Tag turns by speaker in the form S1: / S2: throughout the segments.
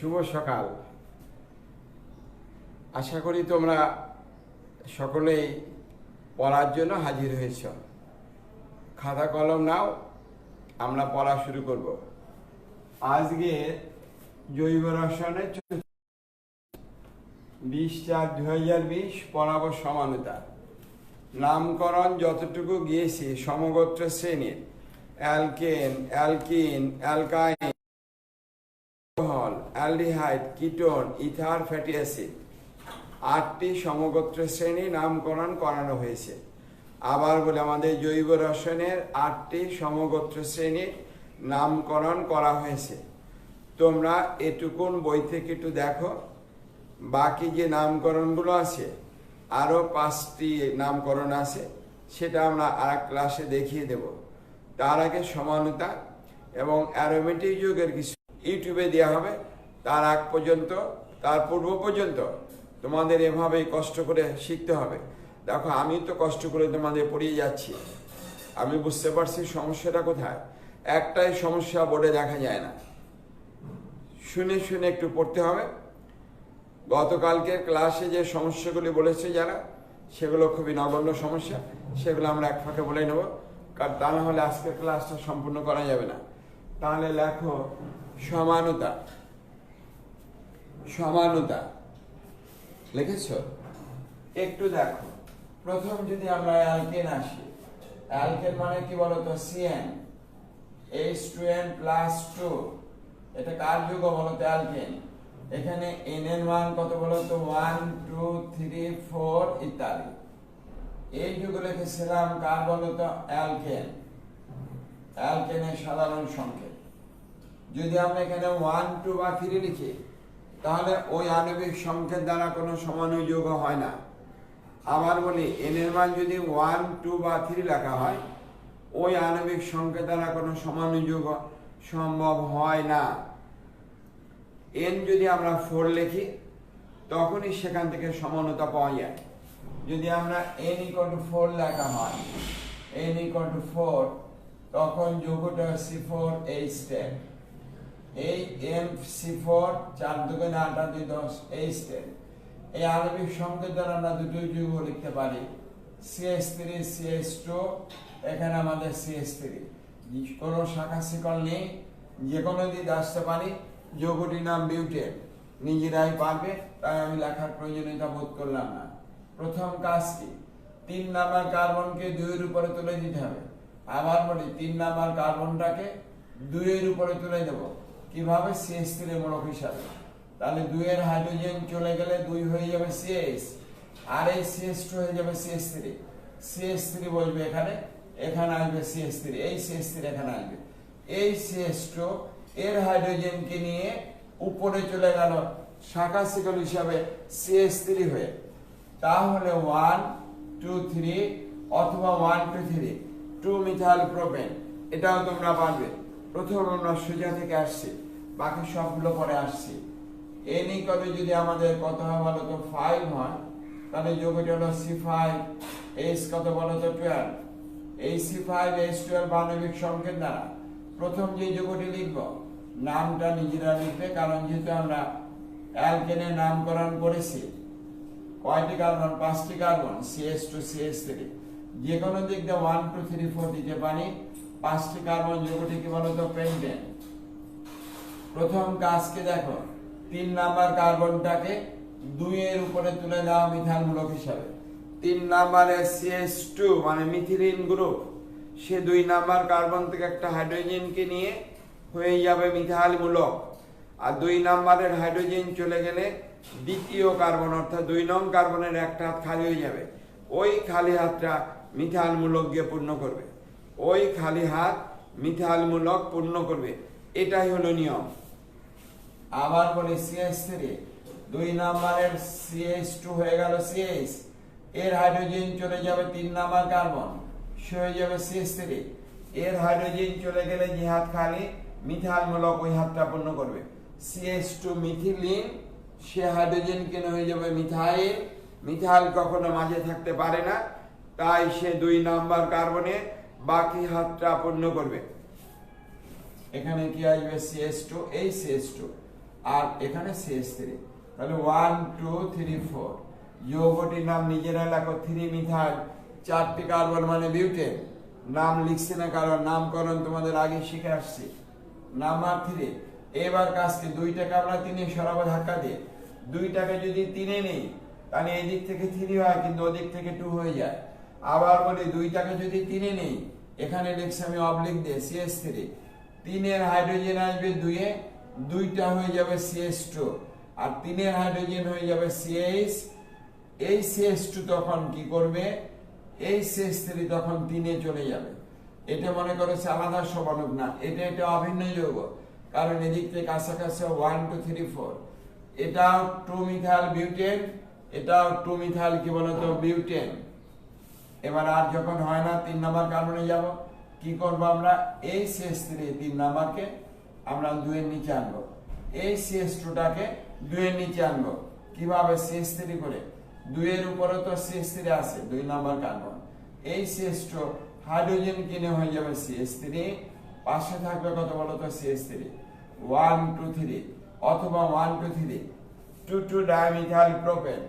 S1: শুভ সকাল। আশা করি তোমরা সকলেই পড়ার জন্য হাজির হয়েছ। খাতা কলম নাও, আমরা পড়া শুরু করব। আজকে জৈব রসায়নের 20/4/2020 পড়াবো সমানতা। নামকরণ যতটুকু গিয়েছি সমগোত্র শ্রেণীর alkane, alkyne, অ্যালকাইন, aldehyde, ketone, ether, fatty acid 8টি সমগোত্র শ্রেণী নামকরণ করানো হয়েছে। আবার বলে আমাদের জৈব রসায়নের 8টি সমগোত্র শ্রেণীর নামকরণ করা হয়েছে। তোমরা এটুকুন বই থেকে একটু দেখো, বাকি যে নামকরণগুলো আছে আরও 5টি নামকরণ আছে, সেটা আমরা আর ক্লাসে দেখিয়ে দেব। তার আগে সমানতা এবং অ্যারোমেটিক যৌগের কিছু ইউটিউবে দেওয়া হবে। তার আগ পর্যন্ত, তার পূর্ব পর্যন্ত তোমাদের এভাবেই কষ্ট করে শিখতে হবে। দেখো, আমি তো কষ্ট করে তোমাদের পড়িয়ে যাচ্ছি, আমি বুঝতে পারছি সমস্যাটা কোথায়। একটাই সমস্যা বোর্ডে দেখা যায় না, শুনে শুনে একটু পড়তে হবে। গতকালকের ক্লাসে যে সমস্যাগুলি বলেছে যারা, সেগুলো খুবই নগণ্য সমস্যা, সেগুলো আমরা এক ফাঁকে বলে নেব, কারণ তা না হলে আজকের ক্লাসটা সম্পূর্ণ করা যাবে না। তাহলে লেখো সমানতা। সমানতা লিখেছ? একটু দেখো, প্রথম যদি আমরা অ্যালকেন আসি, অ্যালকেন মানে কি বলতো? CN H2N+2, এটা কার যৌগ বলতো? অ্যালকেন। এখানে N এর মান কত বলতো? 1 2 3 4 ইত্যাদি। এই যৌগ লিখেছিলাম কার বলতো? অ্যালকেন। অ্যালকেনের সাধারণ সংকেত। যদি আমরা এখানে 1 2 বা 3 লিখি, তাহলে ওই আণবিক সংকেত দ্বারা কোনো সমানুযোগ হয় না। আবার বলি, N এর মান যদি 1 2 বা 3 লেখা হয়, ওই আণবিক সংকেত দ্বারা কোনো সমানুযোগ সম্ভব হয় না। N যদি আমরা 4 লিখি, তখনই সেখান থেকে সমানতা পাওয়া যায়। যদি আমরা N = 4 লেখা হয়, N = 4, তখন যৌগটা C4H10। এই MC4 4 2 8 2 10 H10। এই আণবিক সংকেত দ্বারা আমরা দুটো যৌগ লিখতে পারি, CH3 CH2। এখানে আমাদের CH3, কোনো শাখা শিকল নেই, যে কোনো দিক আসতে পারি। যৌগটির নাম বিউটেন, নিজেরাই পারবে, তাই আমি লেখার প্রয়োজনীয়তা বোধ করলাম না। প্রথম কাজ কি? 3 নাম্বার কার্বনকে 2 এর উপরে তুলে দিতে হবে। আবার বলি, 3 নাম্বার কার্বনটাকে 2 এর উপরে তুলে দেব। কিভাবে? CH3 মূলক হিসাবে। তাহলে 2 এর হাইড্রোজেন চলে গেলে 2 হয়ে যাবে CH, আর এই CH2 হয়ে যাবে CH3। CH3 বসবে এখানে, এখানে আসবে CH3, এই CH3 এখানে আসবে। এই CH2 এর হাইড্রোজেনকে নিয়ে উপরে চলে গেল শাখা শিকল হিসাবে CH3 হয়ে। তাহলে 1 2 3 অথবা 1 2 3 2 মিথাইল প্রোপেন, এটাও তোমরা পারবে। প্রথম আমরা সোজা থেকে আসছি, বাকি সবগুলো পরে আসছি। N = যদি আমাদের কত হয় বলতো? 5 হয়, তাহলে যৌগটি হলো C5, H কত বলতো? 12। এই C5H12 আণবিক সংকেত দ্বারা প্রথম যে যৌগটি লিখব, নামটা নিজেরা লিখবে, কারণ যেহেতু আমরা অ্যালকেনের নামকরণ করেছি। কয়টি কার্বন? 5টি কার্বন, CH2 CH3। যে কোনো দিক দিয়ে 1 2 3 4 দিতে পারি। 5টি কার্বন যৌগটি কি বলতো? পেন্টেন। প্রথম কাজকে দেখো, 3 নাম্বার কার্বনটাকে 2 এর উপরে তুলে দেওয়া মিথাইল মূলক হিসাবে। 3 নাম্বারে CH2 মানে মিথিলিন গ্রুপ, সে 2 নাম্বার কার্বন থেকে একটা হাইড্রোজেনকে নিয়ে হয়ে যাবে মিথাইল মূলক। আর 2 নাম্বারের হাইড্রোজেন চলে গেলে দ্বিতীয় কার্বন, অর্থাৎ 2 নং কার্বনের একটা হাত খালি হয়ে যাবে। ওই খালি হাতটা মিথাইল মূলক গিয়ে পূর্ণ করবে, ওই খালি হাত মিথাইল মূলক পূর্ণ করবে। এটাই হলো নিয়ম। আবার বলি, CH3 2 নাম্বারের CH2 হয়ে গেল CH, এর হাইড্রোজেন চলে যাবে 3 নাম্বার কার্বন, সে হয়ে যাবে CH3। এর হাইড্রোজেন চলে গেলে যে হাত খালি মিথাইল মূলক, ওই হাতটা পূর্ণ করবে। CH2 মিথিলিন, সে হাইড্রোজেন কেন হয়ে যাবে মিথাইল। মিথাইল কখনো মাঝে থাকতে পারে না, তাই সে 2 নাম্বার কার্বনে বাকি হাতটা পূর্ণ করবে। এখানে কি আসবে? CH2, এই CH2 আর এখানে CH3, তাহলে 1 2 3 4। যৌগটির নাম নিজেরা লেখো, 3 মিথাইল, 4টি কার্বন মানে বিউটেন। নাম লিখছি না কারণ নামকরণ তোমাদের আগে শিখে আসছি। নাম্বার 3, এবার কাজকে 2টাকে আমরা 3-এ সরাবো ধাক্কা দিয়ে। 2টাকে যদি 3-এ নেই তাহলে এই দিক থেকে 3 হয়, কিন্তু ওদিক থেকে 2 হয়ে যায়। আবার বলি 2টাকে যদি 3-এ নেই, এখানে লিখছি আমি অবলিক দিয়ে CH3, 3-এর হাইড্রোজেন আসবে 2-এ, 2টা হয়ে যাবে CH2, আর 3-এর হাইড্রোজেন হয়ে যাবে CH। এই CH2 তখন কি করবে, এই CH3 তখন 3-এ চলে যাবে। এটা মনে করেছে আলাদা সমাণুক না, এটা অভিন্ন যৌগ, কারণ এদিক থেকে কাছাকাছি 1 2 3 4। এটাও 2 মিথাইল বিউটেন, এটাও 2 মিথাইল কি বলতো বিউটেন। এবার আর যখন হয় না 3 নাম্বার কার্বনে যাব, কি করব আমরা, এই CH3 3 নাম্বারকে আমরা 2 এর নিচে আনবো, এই CH2টাকে 2 এর নিচে আনবো। কিভাবে, CH3 করে 2 এর উপরে তো CH3 আছে 2 নাম্বার কার্বন, এই CH2 হাইড্রোজেন কিনে হয়ে যাবে CH3, পাশে থাকবে কত বলতো CH3, 1 2 3, অথবা 1 2 3 2 2 ডাইমিথাইল প্রোপেন,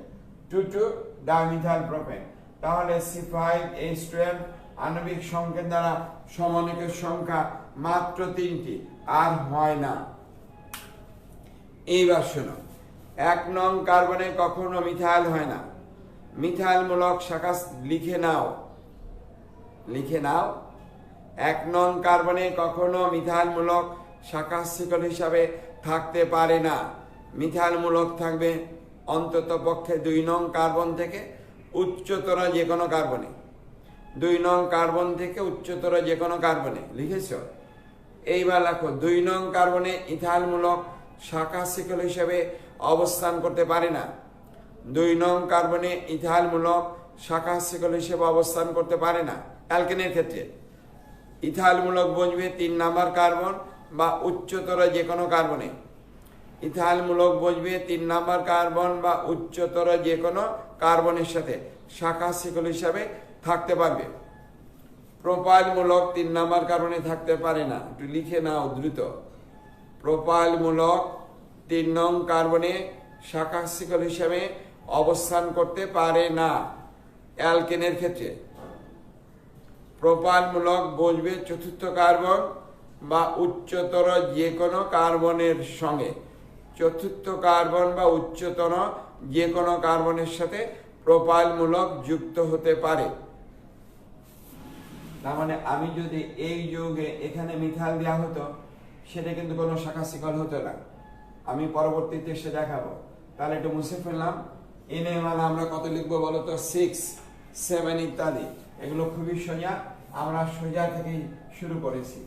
S1: 2 2 ডাইমিথাইল প্রোপেন। তাহলে C5H12 আণবিক সংকেত দ্বারা সমণিকের সংখ্যা মাত্র 3টি, আর হয় না। এইবার শোনো, 1 নং কার্বনে কখনো মিথাইল হয় না। মিথাইল মূলক শাখা লিখে নাও, লিখে নাও। 1 নং কার্বনে কখনো মিথাইল মূলক শাখা শিকল হিসাবে থাকতে পারে না। মিথাইল মূলক থাকবে অন্তত পক্ষে 2 নং কার্বন থেকে উচ্চতর যে কোনো কার্বনে, 2 নং কার্বন থেকে উচ্চতর যে কোনো কার্বনে। লিখেছ? এইবার লেখো, 2 নং কার্বনে ইথাইল মূলক শাখা শিকল হিসেবে অবস্থান করতে পারে না। 2 নং কার্বনে ইথাইল মূলক শাখা শিকল হিসেবে অবস্থান করতে পারে না। অ্যালকেনের ক্ষেত্রে ইথাইল মূলক বসবে 3 নাম্বার কার্বন বা উচ্চতর যে কোনো কার্বনে। ইথাইল মূলক বসবে 3 নাম্বার কার্বন বা উচ্চতর যে কোনো কার্বনের সাথে শাখা শিকল হিসাবে থাকতে পারবে। প্রোপাইল মূলক 3 নাম্বার কার্বনে থাকতে পারে না। একটু লিখে নাও দ্রুত। প্রোপাইল মূলক 3 নং কার্বনে শাখা শিকল হিসাবে অবস্থান করতে পারে না। অ্যালকেনের ক্ষেত্রে প্রোপাইল মূলক বসবে 4র্থ কার্বন বা উচ্চতর যে কোনো কার্বনের সঙ্গে। 4র্থ কার্বন বা উচ্চতর যে কোনো কার্বনের সাথে প্রোপাইল মূলক যুক্ত হতে পারে। তার মানে আমি যদি এই যৌগে এখানে মিথাইল দেওয়া হতো, সেটা কিন্তু কোনো শাখা শিকল হতো না। আমি পরবর্তীতে সে দেখাবো। তাহলে একটু মুছে ফেললাম। এনে মানে আমরা কত লিখবো বলতো, 6 7 ইত্যাদি। এগুলো খুবই সোজা, আমরা সোজা থেকেই শুরু করেছি।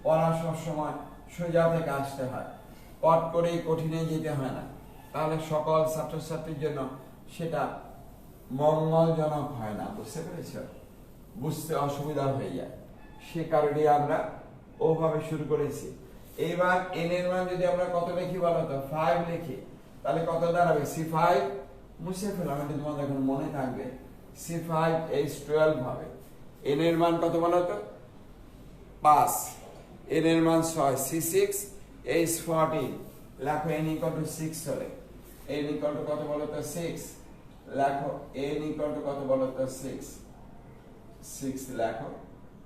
S1: পড়া সবসময় সোজা থেকে আসতে হয়, পট করেই কঠিনে যেতে হয় না। তাহলে সকল ছাত্রছাত্রীর জন্য সেটা মঙ্গলজনক হয় না। বুঝতে পেরেছ? বুঝতে অসুবিধা হয়ে যায়, সে কারণে আমরা ওভাবে শুরু করেছি। এইবার এন এর মান যদি আমরা কত লিখি বলতো, 5 লিখি, তাহলে কত দাঁড়াবে, C5 মুছে ফেলাম, এটা তোমাদের এখন মনে থাকবে, C5H12 হবে। এন এর মান কত বলতো, 5, এন এর মান 6, C6H14 লেখো, n = 6 হলে n = কত বলতো, 6 লেখো, n = কত বলতো, 6 লেখো।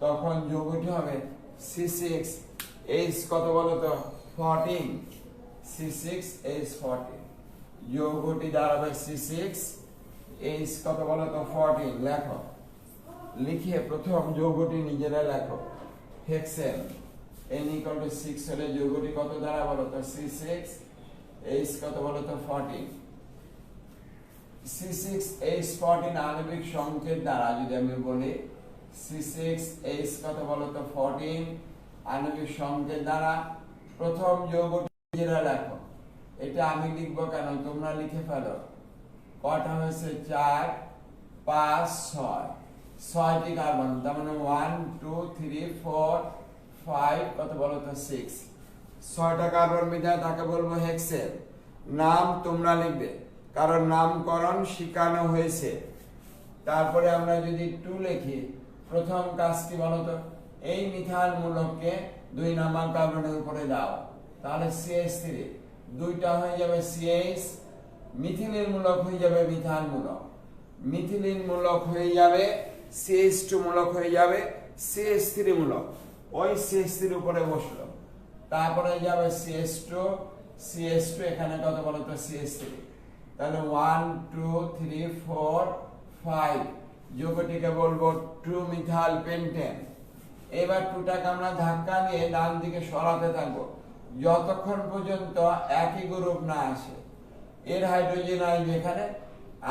S1: তখন যৌগটি হবে C6H কত বলতো, 14, C6H14 যৌগটি দাঁড়াবে C6H কত বলতো, 14 লেখো। লিখে প্রথম যৌগটি নিজেরা লেখো, হেক্সেন। n = 6 হলে যৌগটি কত দ্বারা বলতো, C6H কত বলতো, 14। C6H14 আণবিক সংকেত দ্বারা যদি আমি বলি, C6H কত বলতো, 14 আণবিক সংকেত দ্বারা প্রথম যৌগটি নিজেরা লেখো। এটা আমি লিখবো কেন, তোমরা লিখে ফেলো। কটা হয়েছে, 4 5 6, 6টি কার্বন, তার মানে 1 2 3 4 5 কত বলতো, 6। 6টা কার্বন মিলে তাকে বলবো হেক্সেন। নাম তোমরা লিখবে, কারণ নামকরণ শিখানো হয়েছে। তারপরে আমরা যদি 2 লিখি, প্রথম কাজ কি বলতো, এই মিথাইল মূলককে 2 নাম্বার কার্বনের উপরে দাও, তাহলে CH3 দুইটা হয়ে যাবে সিএইচ, মিথিলিন মূলক হয়ে যাবে মিথাইল মূলক, মিথিলিন মূলক হয়ে যাবে CH2 মূলক হয়ে যাবে CH3 মূলক, ওই CH3 উপরে বসলো, তারপরে যাবে CH2 এখানে কত বলো তো CH3, তাহলে 1 2 3 4 5 যৌগটিকে বলবো 2 মিথাইল পেন্টেন। এবার 2টাকে আমরা ধাক্কা দিয়ে ডান দিকে সরাতে থাকবো যতক্ষণ পর্যন্ত একই গ্রুপ না আসে। এর হাইড্রোজেন আসবে এখানে,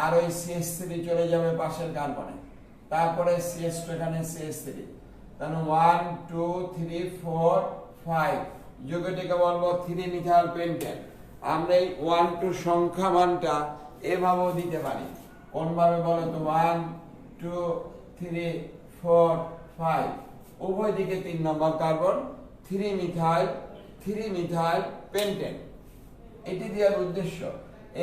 S1: আর ওই CH3 চলে যাবে পাশের কার্বনে, তারপরে CH2 এখানে CH3, তাহলে 1 2 3 4 5 যৌগটিকে বলবো 3 মিথাইল পেন্টেন। আমরা এই 1 2 সংখ্যা মানটা এভাবেও দিতে পারি, কোন ভাবে বলো তো 1 2 3 4 5 উভয় দিকে 3 নম্বর কার্বন, 3 মিথাইল পেন্টেন, এটি দেওয়ার উদ্দেশ্য।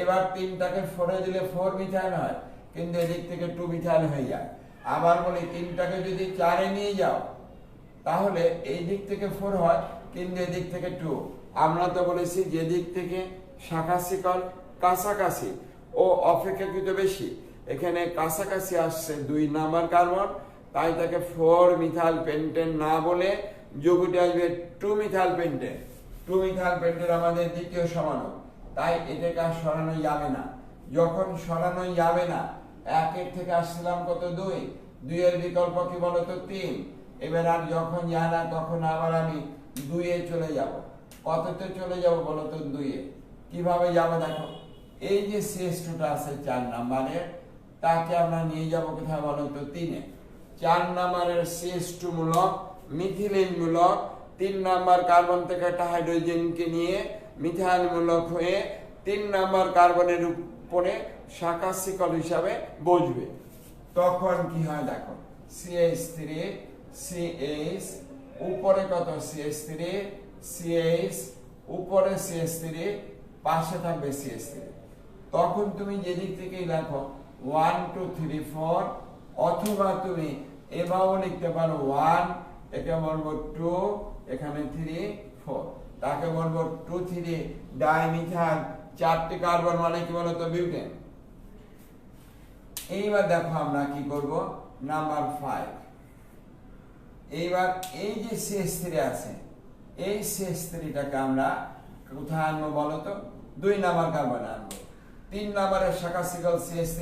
S1: এবার 3টাকে 4 দিলে 4 মিথাইল হয়, কিন্তু এদিক থেকে 2 মিথাইল হয়ে যায়। আবার বলি 3টাকে যদি 4-এ নিয়ে যাও তাহলে এই দিক থেকে 4 হয়, কিন্তু এদিক থেকে 2। আমরা তো বলেছি যে দিক থেকে শাখা শিকল কাছাকাছি ও অপেক্ষাকৃত বেশি, এখানে কাছাকাছি আসছে 2 নাম্বার কার্বন, তাই তাকে 4 মিথাইল পেন্টেন না বলে যৌগটি আসবে 2 মিথাইল পেন্টেন। 2 মিথাইল পেন্টেন আমাদের দ্বিতীয় সমাণু, তাই এটাকে আর সরানো যাবে না। যখন সরানো যাবে না, 1-এর থেকে আসছিলাম কত 2, 2-এর বিকল্প কি বলতো 3, এবার আর যখন যায় না তখন আবার আমি 2-এ চলে যাব। কততে চলে যাব বলতো 2-এ। কিভাবে যাব দেখো, এই যে CH2টা আছে 4 নম্বরের, তাকে আমরা নিয়ে যাব কোথায় বলতো 3-এ। 4 নম্বরের CH2 মূলক মিথিলিন মূলক 3 নাম্বার কার্বন থেকে একটা হাইড্রোজেনকে নিয়ে মিথাইল মূলক হয়ে 3 নাম্বার কার্বনের উপরে শাখা শিকল হিসাবে বসবে। তখন কি হয় দেখো, CH3 CH উপরে কত CH3 CH উপরে CH3 পাশে থাকবে CH3। তখন তুমি যেদিক থেকেই লেখো 1 2 3 4, অথবা তুমি এভাবেও লিখতে পারো 1, একে বলবো 2, এখানে 3 4, তাকে বলবো 2 3 ডাইমিথাইল, 4টি কার্বন মানে কি বলতো বিউটেন। এইবার দেখো আমরা কি করব, নাম্বার 5। এইবার এই যে CH3 আছে, এই CH3টাকে আমরা কোথায় আনবো বলতো 2 নাম্বার কার্বনে আনবো। 3 নাম্বারের শাখা শিকল CH3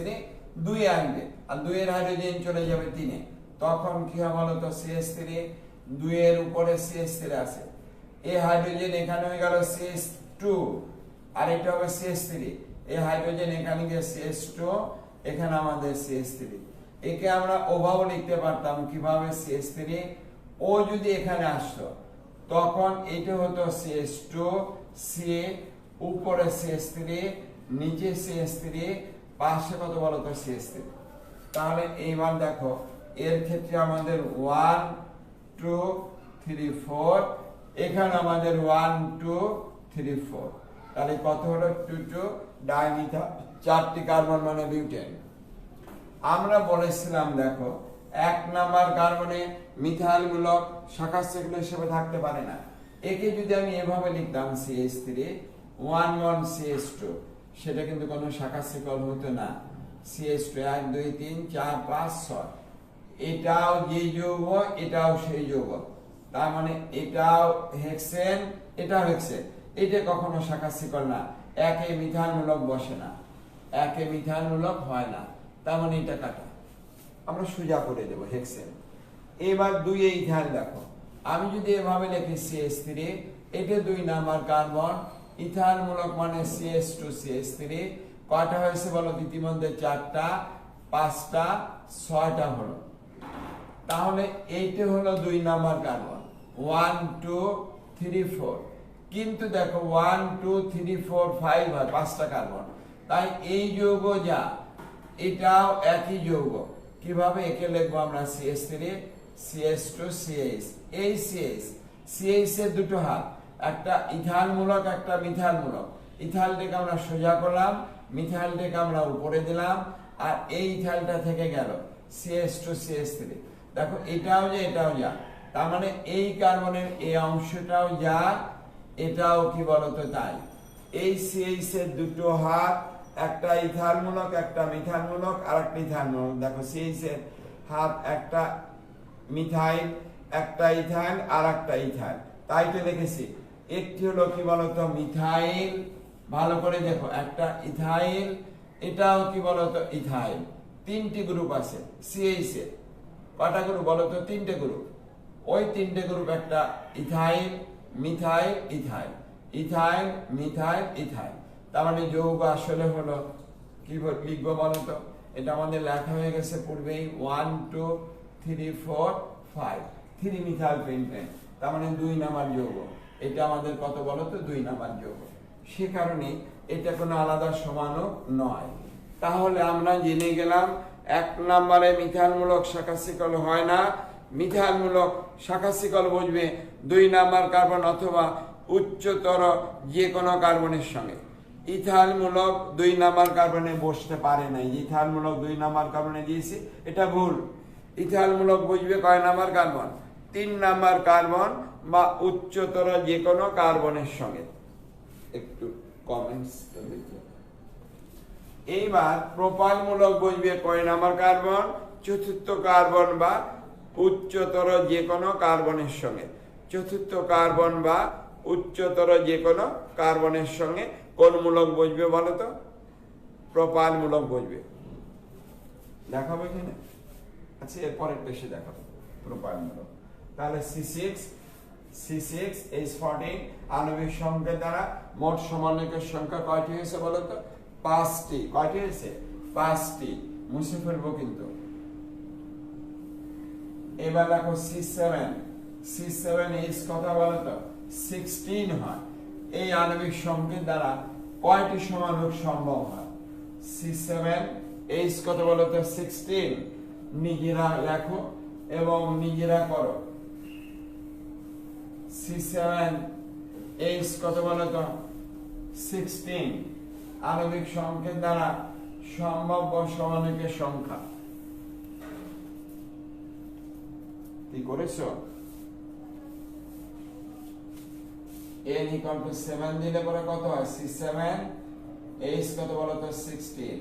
S1: 2-এ আসবে, আর 2-এর হাইড্রোজেন চলে যাবে 3-এ। তখন কি হবে বলতো CH3 2-এর উপরে CH3 আছে, এই হাইড্রোজেন এখানে হয়ে গেল CH2, আর এটা হবে CH3, এই হাইড্রোজেন এখানে গিয়ে CH2, এখানে আমাদের CH3। একে আমরা ওভাবে লিখতে পারতাম কিভাবে, CH3 ও যদি এখানে আসতো তখন এটা হতো CH2 C উপরে CH3 নিচে CH3 পাশে কত বলতো CH3। তাহলে এইবার দেখো এর ক্ষেত্রে আমাদের 1 2 3 4, এখানে আমাদের 1 2 3 4, তাহলে কত হলো 2 2 ডাইমিথাইল, 4টি কার্বন মানে বিউটেন। আমরা বলেছিলাম দেখো 1 নাম্বার কার্বনে মিথাইল মূলক শাখা শিকল হিসেবে থাকতে পারে না। একে যদি আমি এভাবে লিখতাম CH3 1 1 CH2, সেটা কিন্তু কোনো শাখা শিকল হতো না। CH2 1 2 3 4 5 6, এটাও যে যৌগ এটাও সেই যৌগ, তার মানে এটাও হেক্সেন এটাও হেক্সেন, এটা কখনো শাখা শিকল না, একে মিথাইল মূলক বসে না, একে মিথাইল মূলক হয় না, তার মানে এটা কাটা, আমরা সোজা করে দেব হেক্সেন। এবার 2-এ ইথাইল দেখো, আমি যদি এভাবে লিখি CH3, এটা 2 নাম্বার কার্বন, ইথাইল মূলক মানে CH2 CH3, কয়টা হয়েছে বলো ইতিমধ্যে 4টা 5টা 6টা হলো। তাহলে এইটা হলো 2 নাম্বার কার্বন 1 2 3 4, কিন্তু দেখো 1 2 3 4 5 হয় 5টা কার্বন, তাই এই যৌগ যা এটাও একই যৌগ। কিভাবে, একে লিখবো আমরা CH3 CH2 CH, এই CH এর দুটো হাত, একটা ইথাইল মূলক একটা মিথাইল মূলক। ইথাইলটাকে আমরা সোজা করলাম, মিথাইলটাকে আমরা উপরে দিলাম, আর এই ইথাইলটা থেকে গেল CH2 CH3। দেখো এটাও যা এটাও যা, তার মানে এই কার্বনের এই অংশটাও যা, এটাও কি বলতো তাই। এই সিএইচ এর দুটো হাত, একটা ইথানমূলক একটা মিথানমূলক আর একটা ইথানমূলক। দেখো সিএইচ এর হাত একটা মিথাইল, একটা ইথাইল আর একটা ইথাইল, তাই তো লিখেছি। একটি হলো কি বলতো মিথাইল, ভালো করে দেখো, একটা ইথাইল, এটাও কি বলতো ইথাইল। তিনটি গ্রুপ আছে সিএইচ এর, কটা গ্রুপ বলতো? তিনটে গ্রুপ। ওই তিনটে গ্রুপ একটা ethyl, methyl, ethyl, ethyl, methyl, ethyl. তার মানে যৌগ আসলে হলো কি লিখবো বলতো? এটা আমাদের লেখা হয়ে গেছে পূর্বেই, 1 2 3 4 5, 3 মিথাইল পেন্টেন, তার মানে 2 নাম্বার যৌগ। এটা আমাদের কত বলতো? 2 নাম্বার যৌগ। সে কারণে এটা কোনো আলাদা সমানক নয়। তাহলে আমরা জেনে গেলাম 1 নম্বরে মিথাইলমূলক শাখা শিকল হয় না। মিথাইলমূলক শাখা শিকল বুঝবে 2 নাম্বার কার্বন অথবা উচ্চতর যে কোনো কার্বনের সঙ্গে। ইথাইলমূলক 2 নাম্বার কার্বনে বসতে পারে না। ইথাইলমূলক 2 নাম্বার কার্বনে দিয়েছি, এটা ভুল। ইথাইলমূলক বুঝবে কয় নাম্বার কার্বন? 3 নাম্বার কার্বন বা উচ্চতর যে কোনো কার্বনের সঙ্গে। একটু কমেন্টস দেখি। এইবার প্রোপানমূলক বুঝবে কয় নাম্বার কার্বন? চতুর্থ কার্বন বা উচ্চতর যে কোনো কার্বনের সঙ্গে। চতুর্থ কার্বন বা উচ্চতর যে কোনো কার্বনের সঙ্গে কোন মূলক বুঝবে বলতো? প্রোপানমূলক বুঝবে। দেখাবো এখানে, আচ্ছা এরপরের পেশে দেখাবো প্রোপানমূলক। তাহলে C6H14 আণবিক সংখ্যা দ্বারা মোট সমন্বয়কের সংখ্যা কয়টি হয়েছে বলতো? 5টি। কয়টি হয়েছে? 5টি। মুছে ফেলবো কিন্তু। এবার দেখো C7H কথা বলতো 16 হয়। এই আণবিক সংখ্যার দ্বারা কয়টি সমাণুক সম্ভব হয়? C7H কত বলতো? 16। নিজেরা লেখো এবং নিজেরা করো। C7H কত বলতো? 16 আণবিক সংখ্যার দ্বারা সম্ভাব্য সমাণুকের সংখ্যা। কি করেছো? n = 7 দিলে পরে কত হয়? C7H কত বলতো? 16।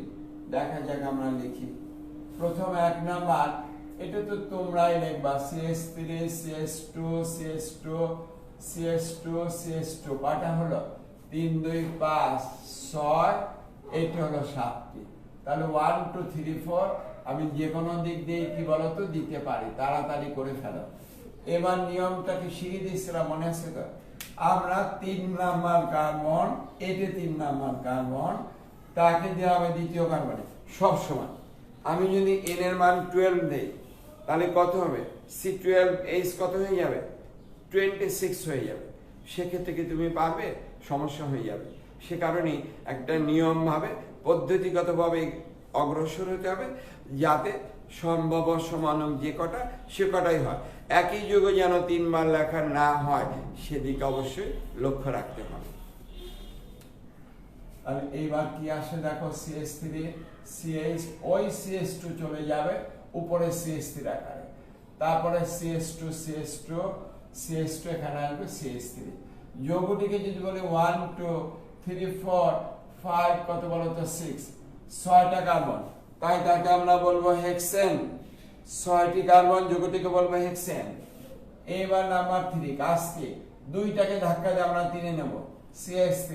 S1: দেখা যাক আমরা লিখি। প্রথম 1 নাম্বার, এটা তো তোমরাই লিখবা, CH3 CH2 CH2 CH2 CH2, কয়টা হলো? 3 2 5 6, এটা হলো 7টি। তাহলে 1 2 3 4 আমি যে কোনো দিক দিয়ে কি বলতো দিতে পারি, তাড়াতাড়ি করে ফেলো। এবার নিয়মটাকে শিখিয়ে দিয়েছিলাম, মনে আছে তো? আমরা 3 নাম্বার কার্বন, এটা 3 নাম্বার কার্বন, তাকে দেওয়া হবে দ্বিতীয় কার্বনে সব সময়। আমি যদি n এর মান 12 দেই তাহলে কত হবে? C12H কত হয়ে যাবে? 26 হয়ে যাবে। সেক্ষেত্রে কি তুমি পারবে? সমস্যা হয়ে যাবে। সে কারণে একটা নিয়ম ভাবে পদ্ধতিগতভাবে অগ্রসর হতে হবে, যাতে সম্ভব সমানক যে কটা সে কটাই হয়। একই যুগে যেন 3 বার লেখা না হয় সেদিকে অবশ্যই লক্ষ্য রাখতে হবে। আর এইবার কি আসে দেখো, CH3 CH, ওই CH2 চলে যাবে উপরে CH3 আকারে, তারপরে CH2 CH2 CH2 এখানে আসবে CH3। যৌগটিকে যদি বলি 1 2 3 4 5 কত বলতো? 6, 6টা কার্বন, তাই তাকে আমরা বলবো হেক্সেন। 6টি কার্বন যৌগটিকে বলবো হেক্সেন। এবার নাম্বার 3, কাজকে 2টাকে ধাক্কা দিয়ে আমরা 3 এ নেব, CH3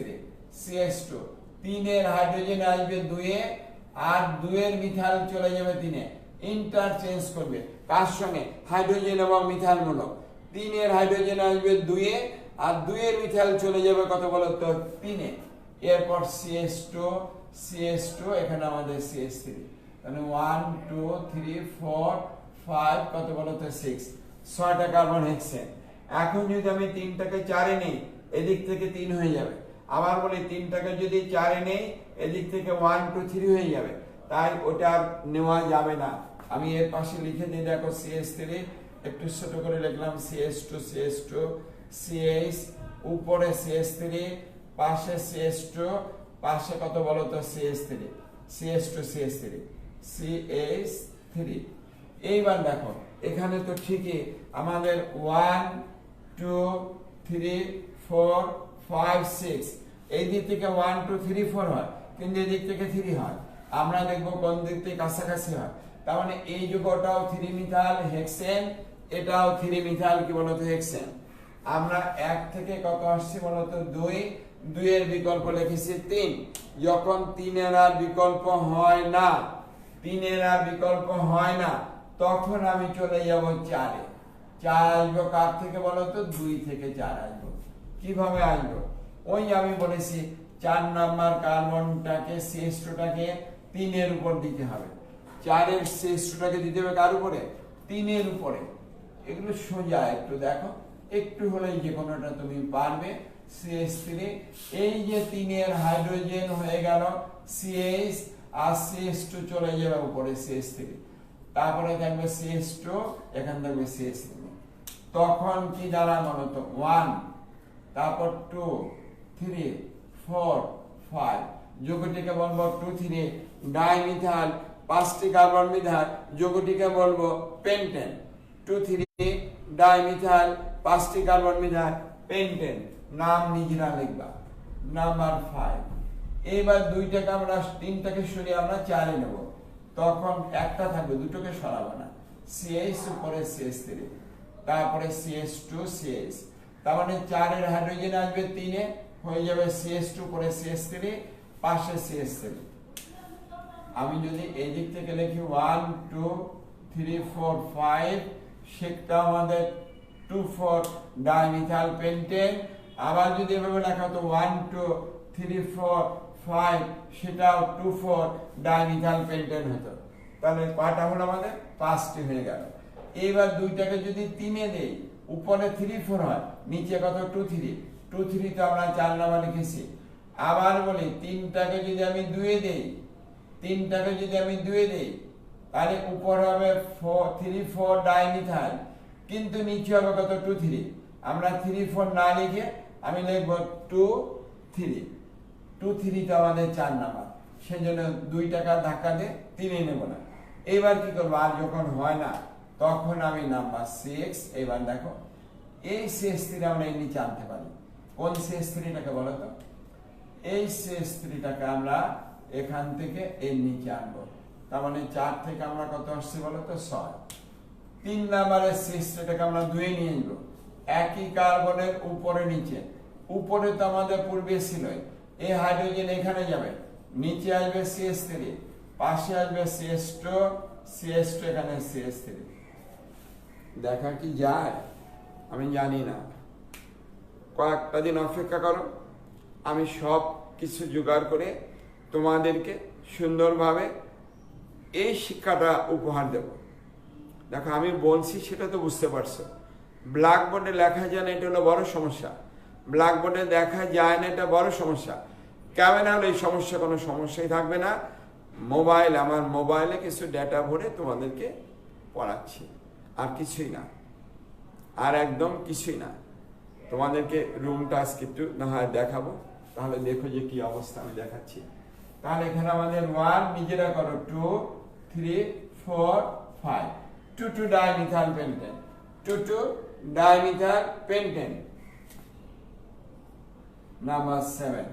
S1: CH2, 3 এর হাইড্রোজেন আসবে 2 এ, আর 2 এর মিথাইল চলে যাবে 3 এ, ইন্টারচেঞ্জ করবে কার সঙ্গে? হাইড্রোজেন এবং মিথাইল মূলক। 3 এর হাইড্রোজেন আসবে 2 এ, আর 2 এর মিথাইল চলে যাবে কত বলতো? 3 এ। এরপর CH2 CH2, এখানে আমাদের CH3, তাহলে 1 2 3 4 5 কত বলতো? 6, 6টা কার্বন হেক্সেন। এখন যদি আমি 3টাকে 4 এ নেই, এদিক থেকে 3 হয়ে যাবে। আবার বলি 3টাকে যদি 4 এ নেই, এদিক থেকে 1 2 3 হয়ে যাবে, তাই ওটা নেওয়া যাবে না। আমি এর পাশে লিখে দিই, দেখো CH3, একটু ছোট করে লিখলাম CH2 CH2 CH, উপরে CH3, পাশে CH2, পাশে কত বলতো? CH3 CH2 CH3 CH3। এইবার দেখো এখানে তো ঠিকই আমাদের 1 2 3 4 5 6 এই দিক থেকে 1 2 3 4 হয়, কিন্তু এই দিক থেকে 3 হয়। আমরা দেখবো কোন দিক থেকে কাছাকাছি হয়। তার মানে এই যৌগটাও 3 মিথাইল হেক্সেন, এটাও 3 মিথাইল কি বলতো হেক্সেন। আমরা 1 থেকে কত আসছে বলতো 2, 2 এর বিকল্প লিখেছি 3। যখন 3 এর আর বিকল্প হয় না, 3 এর আর বিকল্প হয় না, তখন আমি চলে যাব 4 এ। 4 আসবো কার থেকে বলতো 2 থেকে 4 আসবো। কিভাবে আসবো? ওই আমি বলেছি 4 নাম্বার কার্বনটাকে CH2টাকে 3 এর উপর দিতে হবে। 4 এর CH2টাকে দিতে হবে কার উপরে? 3 এর উপরে। এগুলো সোজা, একটু দেখো, একটু হলে যে কোনোটা তুমি পারবে। CH3, এই যে 3 এর হাইড্রোজেন হয়ে গেল CH, আর CH2 চলে যাবে উপরে CH3, তারপরে থাকবে CH2, এখান থাকবে CH3। তখন কি দাঁড়ায় বলতো 1, তারপর 2 3 4 5, যৌগটিকে বলবো 2 3 ডাইমিথাইল, 5টি কার্বন মিথাইল, যৌগটিকে বলবো পেন্টেন। 2 3 ডাইমিথাইল, 5টি কার্বন মিথাইল, পেন্টেন। নাম নিজেরা লিখবা। নাম্বার 5। এইবার 2টাকে আমরা 3টাকে সরিয়ে আমরা 4 এ নেব, তখন একটা থাকবে, দুটোকে সরাবো না। CH উপরে CH3, তারপরে CH2 CH, তার মানে 4 এর হাইড্রোজেন আসবে 3 এ, হয়ে যাবে CH2 উপরে CH3, পাশে CH3। আমি যদি এই দিক থেকে লিখি 1 2 3 4 5, সেটা আমাদের 2 4 ডাইমিথাইল পেন্টেন। আবার যদি এভাবে লেখা হতো 1 2 3 4 5, সেটাও 2 4 ডাইমিথাইল পেন্টেন হতো। তাহলে কয়টা হলো আমাদের? 5টি হয়ে গেল। এইবার 2টাকে যদি 3 এ দেই, উপরে 3 4 হয়, নিচে কত 2 3, 2 3 তো আমরা 4 নাম্বার লিখেছি। আবার বলি 3টাকে যদি আমি 2 এ দেই, 3টাকে যদি আমি 2 এ দেই, তাহলে উপরে হবে 3 4 ডাইমিথাইল, কিন্তু নিচে হবে কত 2 3। আমরা 3 4 না লিখে আমি লিখব 2 3। 2 3 তো আমাদের 4 নাম্বার, সেজন্য 2টাকে ধাক্কা দিয়ে 3 এ নেব না। এবার কি করব? আর যখন হয় না, তখন আমি নাম্বার 6। এবার দেখো, এই CH3 আমরা এর নিচে আনতে পারি। কোন CH3টাকে বলো তো? এই CH3টাকে আমরা এখান থেকে এর নিচে আনবো। তার মানে 4 থেকে আমরা কত আসছে বলো তো? 6। 3 নাম্বারের CH3টাকে আমরা 2 এ নিয়ে যাব। একই কার্বনের উপরে নিচে, উপরে তো আমাদের পূর্বে ছিল, এই হাইড্রোজেন এখানে যাবে, নিচে আসবে CH3, পাশে আসবে CH2, CH2 এখানে CH3। দেখা কি যায়? আমি জানি না, কয়েকটা দিন অপেক্ষা করো, আমি সব কিছু জোগাড় করে তোমাদেরকে সুন্দরভাবে এই শিক্ষাটা উপহার দেব। দেখো, আমি বলছি সেটা তো বুঝতে পারছো। ব্ল্যাকবোর্ডে লেখা যায় না, এটা হলো বড় সমস্যা। ব্ল্যাকবোর্ডে দেখা যায় না, এটা বড় সমস্যা। ক্যামেরা হলে এই সমস্যা কোনো সমস্যাই থাকবে না। মোবাইল, আমার মোবাইলে কিছু ডেটা ভরে তোমাদেরকে পড়াচ্ছি, আর কিছুই না, আর একদম কিছুই না। তোমাদেরকে রুমটা আজকে একটু না হয় দেখাবো, তাহলে দেখো যে কি অবস্থা আমি দেখাচ্ছি। তাহলে এখানে আমাদের 1, নিজেরা করো 2 3 4 5, 2 2 dimethyl pentane, 2 2 dimethyl pentane. Number 7,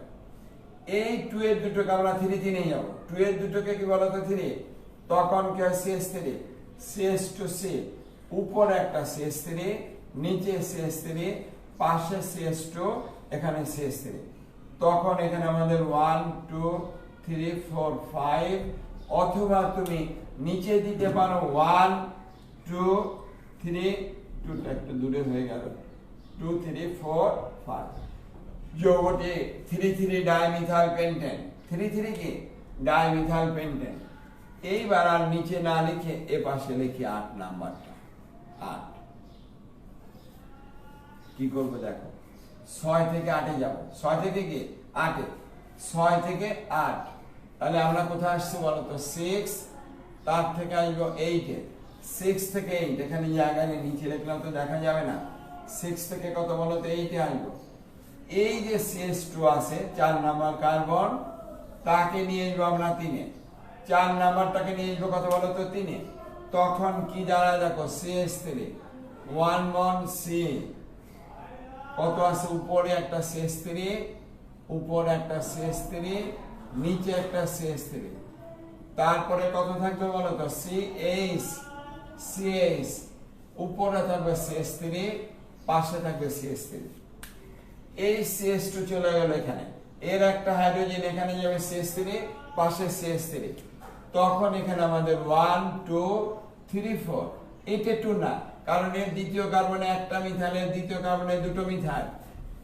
S1: এই 2 এর দুটোকে আমরা 3 3 নিয়ে যাব। 2 এর দুটোকে কি বলো তো 3, তখন কি হয়? CH3 CH2C, উপরে একটা CH3, নিচে CH3, পাশে CH2, এখানে CH3। তখন এখানে আমাদের 1 2 3 4 5, অথবা তুমি নিচে দিতে পারো 1 2 3, 2টা একটু দূরে হয়ে গেল, 2 3 4 5। যৌগটি 3 3 ডাইমিথাইল পেন্টেন, 3 3 কি? Dimethyl pentane. এইবার আর নিচে না লিখে এ পাশে লিখি 8 নাম্বারটা। 8 কি করবো দেখো, 6 থেকে 8 এ যাব। 6 থেকে কি? 8 এ। 6 থেকে 8, তাহলে আমরা কোথায় আসছি বলো তো? 6, তার থেকে আসবো 8 এ। 6 থেকে 8, এখানে জায়গা নেই, নিচে লিখলাম তো দেখা যাবে না। 6 থেকে কত বলো তো? 8 এ আসবো। এই যে CH2 আছে 4 নাম্বার কার্বন, তাকে নিয়ে আসবো আমরা 3 এ। 4 নাম্বারটাকে নিয়ে আসবো কত বলো তো? 3 এ। তখন কি দাঁড়ায় দেখো, CH3 1 1 C, কত আছে উপরে একটা CH3, উপর একটা CH3, নিচে একটা CH3, তারপরে কত থাকবে বলো তো CH, উপরে থাকবে CH3, পাশে থাকবে CH3। এই CH2 চলে গেল এখানে, এর একটা হাইড্রোজেন এখানে যাবে CH3, পাশে CH3, তখন এখানে আমাদের 1 2 3 4, এটা 2 না, কারণ এর দ্বিতীয় কার্বনে একটা মিথাইল, এর দ্বিতীয় কার্বনে দুটো মিথাইল।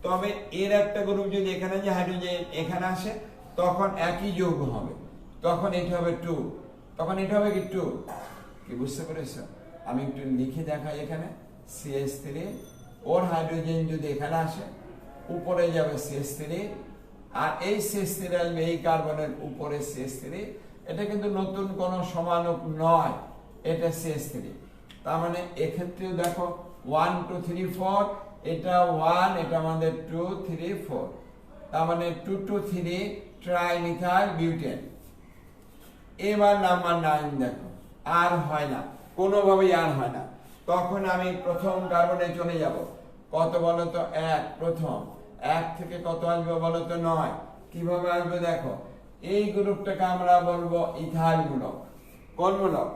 S1: তবে এর একটা গ্রুপ যদি এখানে যে হাইড্রোজেন এখানে আসে, তখন একই যৌগ হবে, তখন এটা হবে 2, তখন এটা হবে কি 2। কি বুঝতে পেরেছো? আমি একটু লিখে দেখাই এখানে, CH3, ওর হাইড্রোজেন যদি এখানে আসে, উপরে যাবে CH3, আর এই CH3 আসবে এই কার্বনের উপরে CH3। এটা কিন্তু নতুন কোন সমাণুক নয়, এটা CH3। তার মানে এক্ষেত্রেও দেখো 1 2 3 4, এটা 1, এটা আমাদের 2 3 4, তার মানে 2 2 3 ট্রাইমিথাইল বিউটেন। এবার নাম্বার 9 দেখো, আর হয় না, কোনোভাবেই আর হয় না। তখন আমি প্রথম কার্বনে চলে যাব, কত বলো তো 1, প্রথম 1 থেকে কত আসবে বলো তো 9। কিভাবে আসবে দেখো, এই গ্রুপটাকে আমরা বলবো ইথাইল মূলক। কোন মূলক?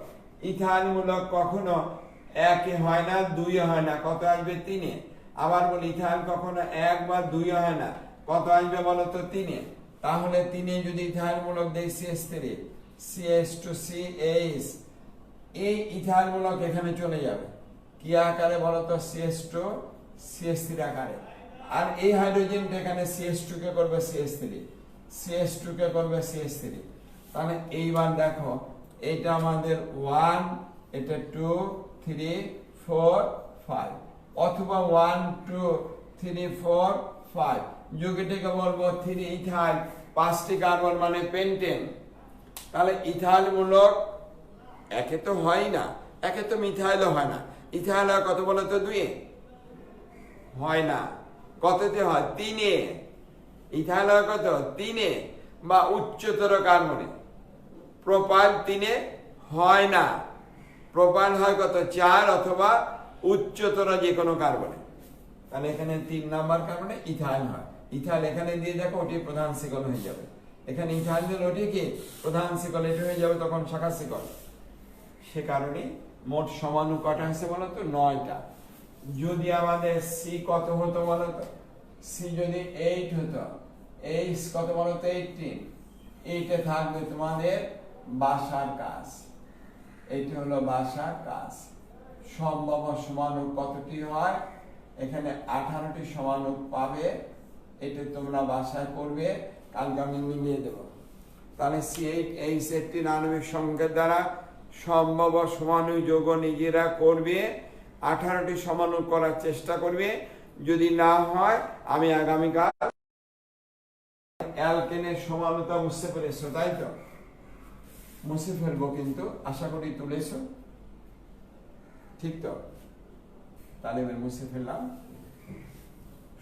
S1: ইথাইল মূলক। কখনো 1 এ হয় না, 2 এ হয় না, কত আসবে 3 এ। আবার বলি ইথাইল কখনো 1 বা 2 এ হয় না, কত আসবে বলো তো 3 এ। তাহলে 3 এ যদি ইথাইল মূলক দেই CH3, CH2CH, এই ইথাইল মূলক এখানে চলে যাবে কি আকারে বলো তো CH2CH3 আকারে, আর এই হাইড্রোজেনটা এখানে CH2 কে করবে CH3 কে করবে CH3। তাহলে এইবার দেখো, এটা আমাদের 1, এটা 2 3 4 5, অথবা 1 2 3 4 5, যৌগটিকে বলবো 3 ইথাইল, 5টি কার্বন মানে পেন্টেন। তাহলে ইথাইল মূলক একে তো হয় না, একে তো মিথাইলও হয় না। ইথাইল হয় কত বলো তো 2 এ, হয় না, কততে হয় 3 এ। ইথাইল হয় কত 3 এ, বা উচ্চতর কার্বনে। প্রোপাইল 3 এ হয় না, প্রোপাইল হয় কত 4, অথবা উচ্চতর যে কোনো কার্বনে। তাহলে এখানে 3 নাম্বার কার্বনে ইথাইল হয়। ইথাইল এখানে দিয়ে দেখো, ওটি প্রধান শিকল হয়ে যাবে। এখানে ইথাইল দিলে ওটি কি প্রধান শিকল, এটা হয়ে যাবে তখন শাখা শিকল। সে কারণে মোট সমাণু কটা আছে বলো তো 9টা। যদি আমাদের সি কত হতো বলো তো, সি যদি 8 হতো, এইচ কত বলো তো 18, এইটা থাকবে তোমাদের বাসার কাজ। এইটা হলো বাসার কাজ। সম্ভব সমাণু কতটি হয়? এখানে 18টি সমাণু পাবে। এটা তোমরা বাসায় করবে, কালকে আমি মিলিয়ে দেব। তাহলে C8H18 আণবিক সংকেত দ্বারা সম্ভব সমাণু যৌগ নিজেরা করবে, 18টি সমাণু করার চেষ্টা করবে। যদি না হয়, আমি আগামীকাল অ্যালকেনের সমানুতা বুঝতে পেরেছো, তাই তো? মুছে ফেলবো, কিন্তু আশা করি তুলেছো, ঠিক তো? তাহলে এবার মুছে ফেললাম,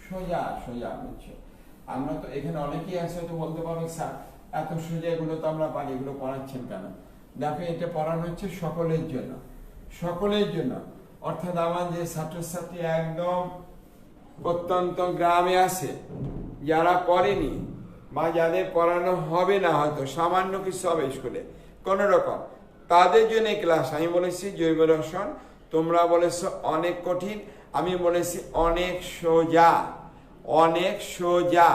S1: সোজা সোজা বুঝছো। আমরা তো এখানে অনেকেই আছে, তো বলতে পারো স্যার এত সোজা এগুলো তো আমরা পারি, এগুলো পড়াচ্ছেন কেন? দেখো, এটা পড়ানো হচ্ছে সকলের জন্য, সকলের জন্য। অর্থাৎ আমার যে ছাত্রছাত্রী একদম প্রত্যন্ত গ্রামে আছে, যারা পড়েনি বা যাদের পড়ানো হবে না, হয়তো সামান্য কিছু হবে স্কুলে কোন রকম, তাদের জন্য ক্লাস। আমি বলেছি জৈব রসায়ন, তোমরা বলেছো অনেক কঠিন, আমি বলেছি অনেক সোজা, অনেক সোজা।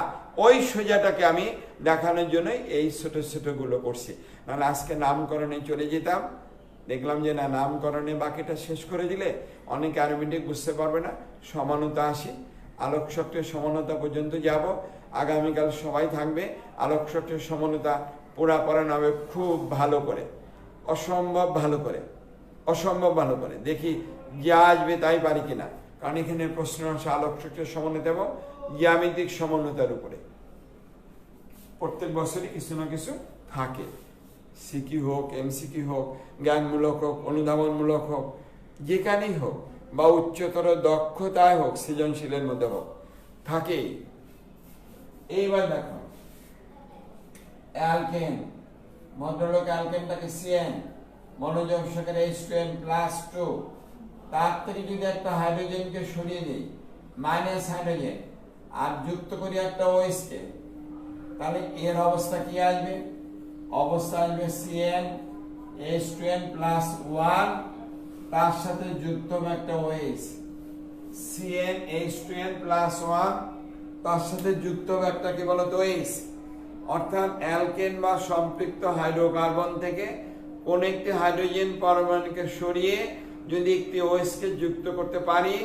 S1: ওই সোজাটাকে আমি দেখানোর জন্য এই ছোট ছোট গুলো করছি। নাহলে আজকে নামকরণে চলে যেতাম, দেখলাম যে না, নামকরণে বাকিটা শেষ করে দিলে অনেকে অ্যারোমেটিক বুঝতে পারবে না। সমানতা আসি, আলোক শক্তির সমানতা পর্যন্ত যাব। আগামীকাল সবাই থাকবে, আলোক শক্তির সমানতা পুরা পড়ানো হবে খুব ভালো করে, অসম্ভব ভালো করে, অসম্ভব ভালো করে। দেখি যা আসবে তাই পারি কিনা, কারণ এখানে প্রশ্ন আসে আলোক শক্তির সমানতা এবং জ্যামিতিক সমানতার উপরে। প্রত্যেক বছরই কিছু না কিছু থাকে, সিকিউ হোক, এমসিকিউ হোক, জ্ঞানমূলক হোক, অনুধাবনমূলক হোক, যেখানেই হোক, বা উচ্চতর দক্ষতায় হোক, সৃজনশীলের মধ্যে হোক, থাকেই। এইবার দেখো, অ্যালকেন, ভদ্রলোক অ্যালকেনটাকে CN, মনোযোগ সহকারে H2N+2, তার থেকে যদি একটা হাইড্রোজেনকে সরিয়ে দিই, মাইনাস হাইড্রোজেন, আর যুক্ত করি একটা OH কে, তাহলে এর অবস্থা কি আসবে? অবস্থা আসবে CnH2n প্লাস 1 তার সাথে যুক্ত একটা OH, CnH2n প্লাস 1 তার সাথে যুক্ত একটা কি বলতো OH, অর্থাৎ অ্যালকেন বা সম্পৃক্ত হাইড্রোকার্বন থেকে কোন একটি হাইড্রোজেন পরমাণুকে সরিয়ে যদি একটি OH কে যুক্ত করতে পারি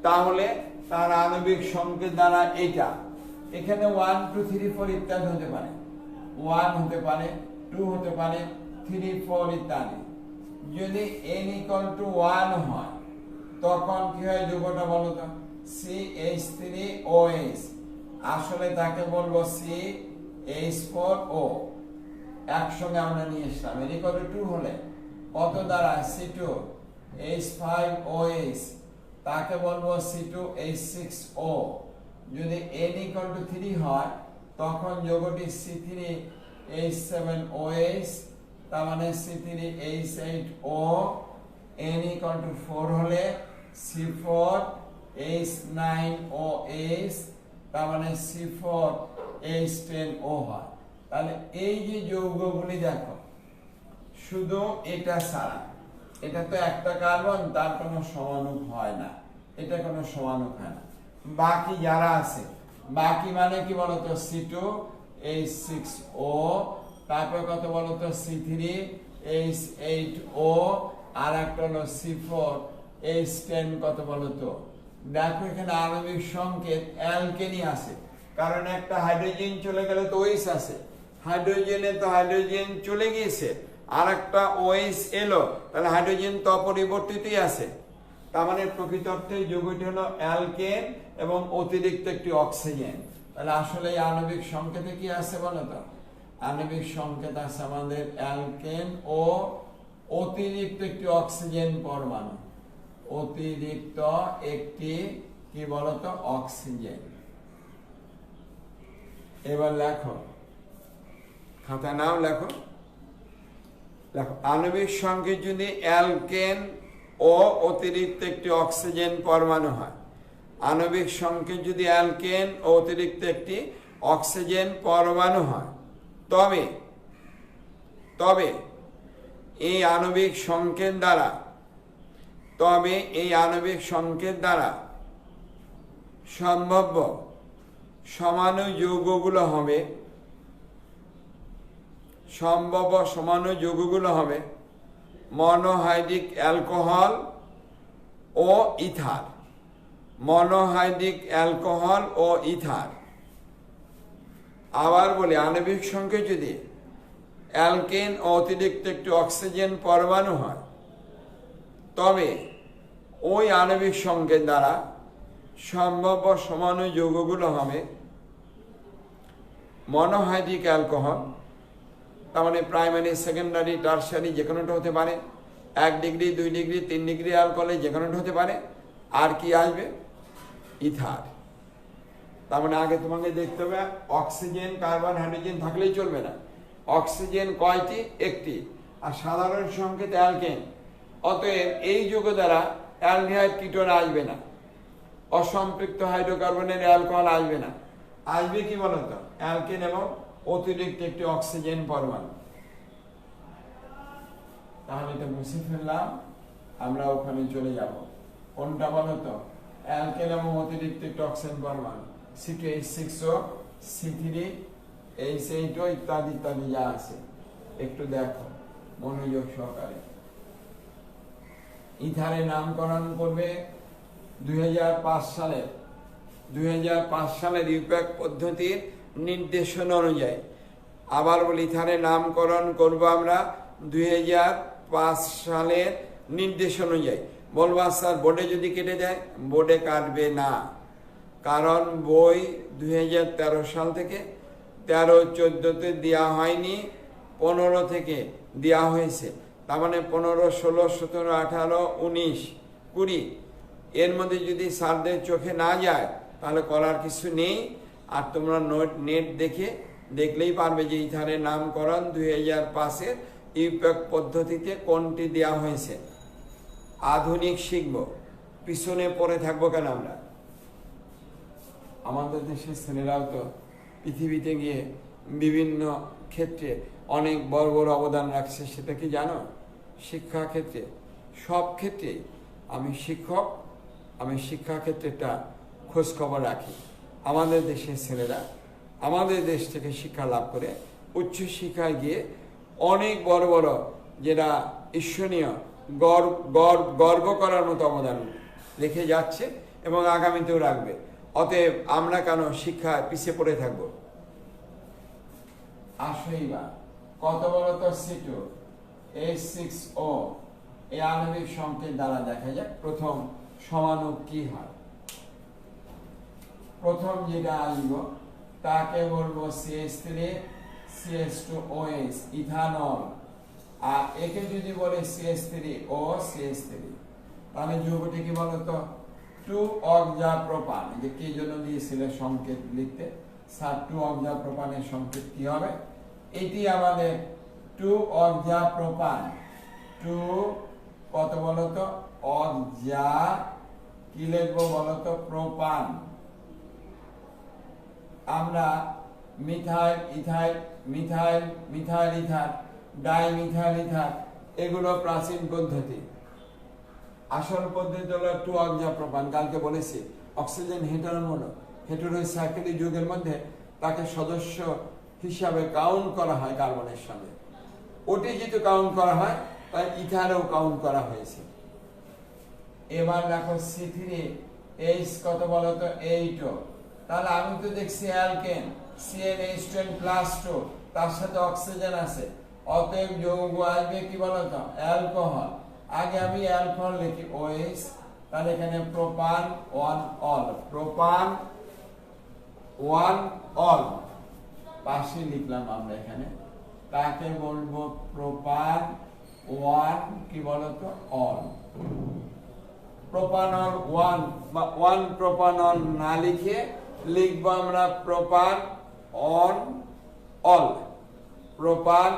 S1: তাহলে তার আণবিক সংকেত দ্বারা এটা এখানে 1 2 3 4 ইত্যাদি হতে পারে, 1 হতে পারে, 2 হতে পারে, 3 4 ইত্যাদি। যদি n = 1 হয় তখন কি হয় যৌগটা বলো তো? CH3OH, আসলে তাকে বলবো CH4O, একসঙ্গে আমরা নিয়ে আসলাম। n = 2 হলে কত দ্বারা? C2H5OH, তাকে বলবো C2H6O। যদি n = 3 হয় তখন যৌগটি C3H7OH, তার মানে C3H8O। n = 4 হলে C4H9OH, তার মানে C4H10O হয়। তাহলে এই যে যৌগগুলি দেখো, শুধু এটা ছাড়া, এটা তো একটা কার্বন, তার কোনো সমাণুক হয় না, এটা কোনো সমাণুক হয় না। বাকি যারা আছে, বাকি মানে কি বলতো? C2H6O, তারপর কত বলতো? C3H8O, আর একটা হলো C4H10, কত বলতো? দেখো এখানে আণবিক সংকেত অ্যালকেনই আছে, কারণ একটা হাইড্রোজেন চলে গেলে তো OH আছে, হাইড্রোজেনে তো হাইড্রোজেন চলে গিয়েছে, আর একটা OH এলো, তাহলে হাইড্রোজেন তো অপরিবর্তিতই আছে। তার মানে প্রকৃত অর্থে যৌগটি হলো অ্যালকেন এবং অতিরিক্ত একটি অক্সিজেন। তাহলে আসলে এই আণবিক সংকেতে কি আছে বলো তো? আণবিক সংকেত আছে আমাদের অ্যালকেন ও অতিরিক্ত একটি অক্সিজেন পরমাণু, অতিরিক্ত একটি কি বলতো? অক্সিজেন। এবার লেখো, খাতা নাও, লেখো লেখো আণবিক সংকেত যদি অ্যালকেন ও অতিরিক্ত একটি অক্সিজেন পরমাণু হয়, আণবিক সংকেত যদি অ্যালকেন ও অতিরিক্ত একটি অক্সিজেন পরমাণু হয়, তবে তবে এই আণবিক সংকেত দ্বারা সম্ভাব্য সমাণু যৌগগুলো হবে, মনোহাইড্রিক অ্যালকোহল ও ইথার, মনোহাইড্রিক অ্যালকোহল ও ইথার। আবার বলি, আণবিক সংকেত যদি অ্যালকেন ও অতিরিক্ত একটি অক্সিজেন পরমাণু হয়, তবে ওই আণবিক সংকেত দ্বারা সম্ভাব্য সমাণু যৌগগুলো হবে মনোহাইড্রিক অ্যালকোহল, তার মানে প্রাইমারি, সেকেন্ডারি, টারশারি যে কোনোটা হতে পারে, 1 ডিগ্রি 2 ডিগ্রি 3 ডিগ্রি অ্যালকোহলে যে কোনোটা হতে পারে। আর কি আসবে? ইথার। তার মানে আগে তোমাকে দেখতে হবে অক্সিজেন, কার্বন, হাইড্রোজেন থাকলেই চলবে না। অক্সিজেন কয়টি? একটি, আর সাধারণ সংকেত অ্যালকেন। অতএব এই যৌগ দ্বারা অ্যালডিহাইড কিটোন আসবে না, অসম্পৃক্ত হাইড্রোকার্বনের অ্যালকোহল আসবে না, আসবে কি বলতো? অ্যালকেন এবং অতিরিক্ত একটি অক্সিজেন পরমাণু। তাহলে এটা মুছে ফেললাম, আমরা ওখানে চলে যাব। কোনটা বলতো? অ্যালকেন এবং অতিরিক্ত একটি অক্সিজেন পরমাণু, C2H6O, C3H8O ইত্যাদি ইত্যাদি যা আছে, একটু দেখো মনোযোগ সহকারে। ইথারের নামকরণ করবে 2005 সালের ইউপ্যাক পদ্ধতির নির্দেশনা অনুযায়ী। আবার বলি, ইথারের নামকরণ করব আমরা 2005 সালের নির্দেশ অনুযায়ী। বলবো স্যার বোর্ডে যদি কেটে যায়, বোর্ডে কাটবে না, কারণ বই 2013 সাল থেকে 13-14তে দেওয়া হয়নি, 15 থেকে দেওয়া হয়েছে। তার মানে 15, 16, 17, 18, 19, 20 এর মধ্যে যদি স্যারদের চোখে না যায় তাহলে করার কিছু নেই। আর তোমরা নেট দেখলেই পারবে যে ইথারের নামকরণ 2005-এর ইউপ্যাক পদ্ধতিতে কোনটি দেওয়া হয়েছে। আধুনিক শিখব, পিছনে পড়ে থাকবো কেন আমরা? আমাদের দেশের ছেলেরাও তো পৃথিবীতে গিয়ে বিভিন্ন ক্ষেত্রে অনেক বড় বড় অবদান রাখছে, সেটা কি জানো? শিক্ষা ক্ষেত্রে, সব ক্ষেত্রে আমি শিক্ষক, আমি শিক্ষা ক্ষেত্রেটা খোঁজ খবর রাখি। আমাদের দেশের ছেলেরা আমাদের দেশ থেকে শিক্ষা লাভ করে উচ্চ শিক্ষায় গিয়ে অনেক বড় বড়, যেটা ঈশ্বরীয়, গর্ব করার মতো অবদান রেখে যাচ্ছে এবং আগামীতেও রাখবে। অতএব আমরা কেন শিক্ষায় পিছিয়ে পড়ে থাকবো? আসলেই বা কত বড় তো সিটু H6O, এই আণবিক সংকেত দ্বারা দেখা যায় প্রথম সমাণু কি হয়। প্রথম যেটা আসবো তাকে বলবো CH3 CH2OH, ইথানল। আর একে যদি বলে CH3O CH3, তাহলে যৌগটি কি বলতো? 2-অক্সাপ্রোপান। যে কি জন্য দিয়েছিল সংকেত লিখতে, স্যার 2-অক্সাপ্রোপানের সংকেত কি হবে? এটি আমাদের 2-অক্সাপ্রোপান। 2 কত বলতো? অক্সা, কি লিখবো বলতো? প্রোপান। আমরা methyl ethyl, methyl methyl ether, dimethyl ether, এগুলো প্রাচীন পদ্ধতি। আসল পদ্ধতি হলো 2-অক্সাপ্রোপান। কালকে বলেছি অক্সিজেন হেটেরোসাইক্লিক যুগের মধ্যে তাকে সদস্য হিসাবে কাউন্ট করা হয় কার্বনের সঙ্গে। ওটি যেহেতু কাউন্ট করা হয়, তাই ইথারেও কাউন্ট করা হয়েছে। এবার দেখো C3H কত বলতো? 8O। তাহলে আমি তো দেখছি অ্যালকেন, CnH2n+2, তার সাথে অক্সিজেন আছে। অতএব যৌগ আসবে কি বলতো? অ্যালকোহল। আগে আমি অ্যালকোহল লিখি OH, তাহলে এখানে প্রোপান 1 অল, প্রোপান 1 অল পাশে লিখলাম আমরা এখানে। তাকে বলবো প্রোপান 1 কি বলতো? অল। প্রোপানল 1 বা 1 প্রোপানল না লিখে লিখবো আমরা প্রোপান অন অল, প্রোপান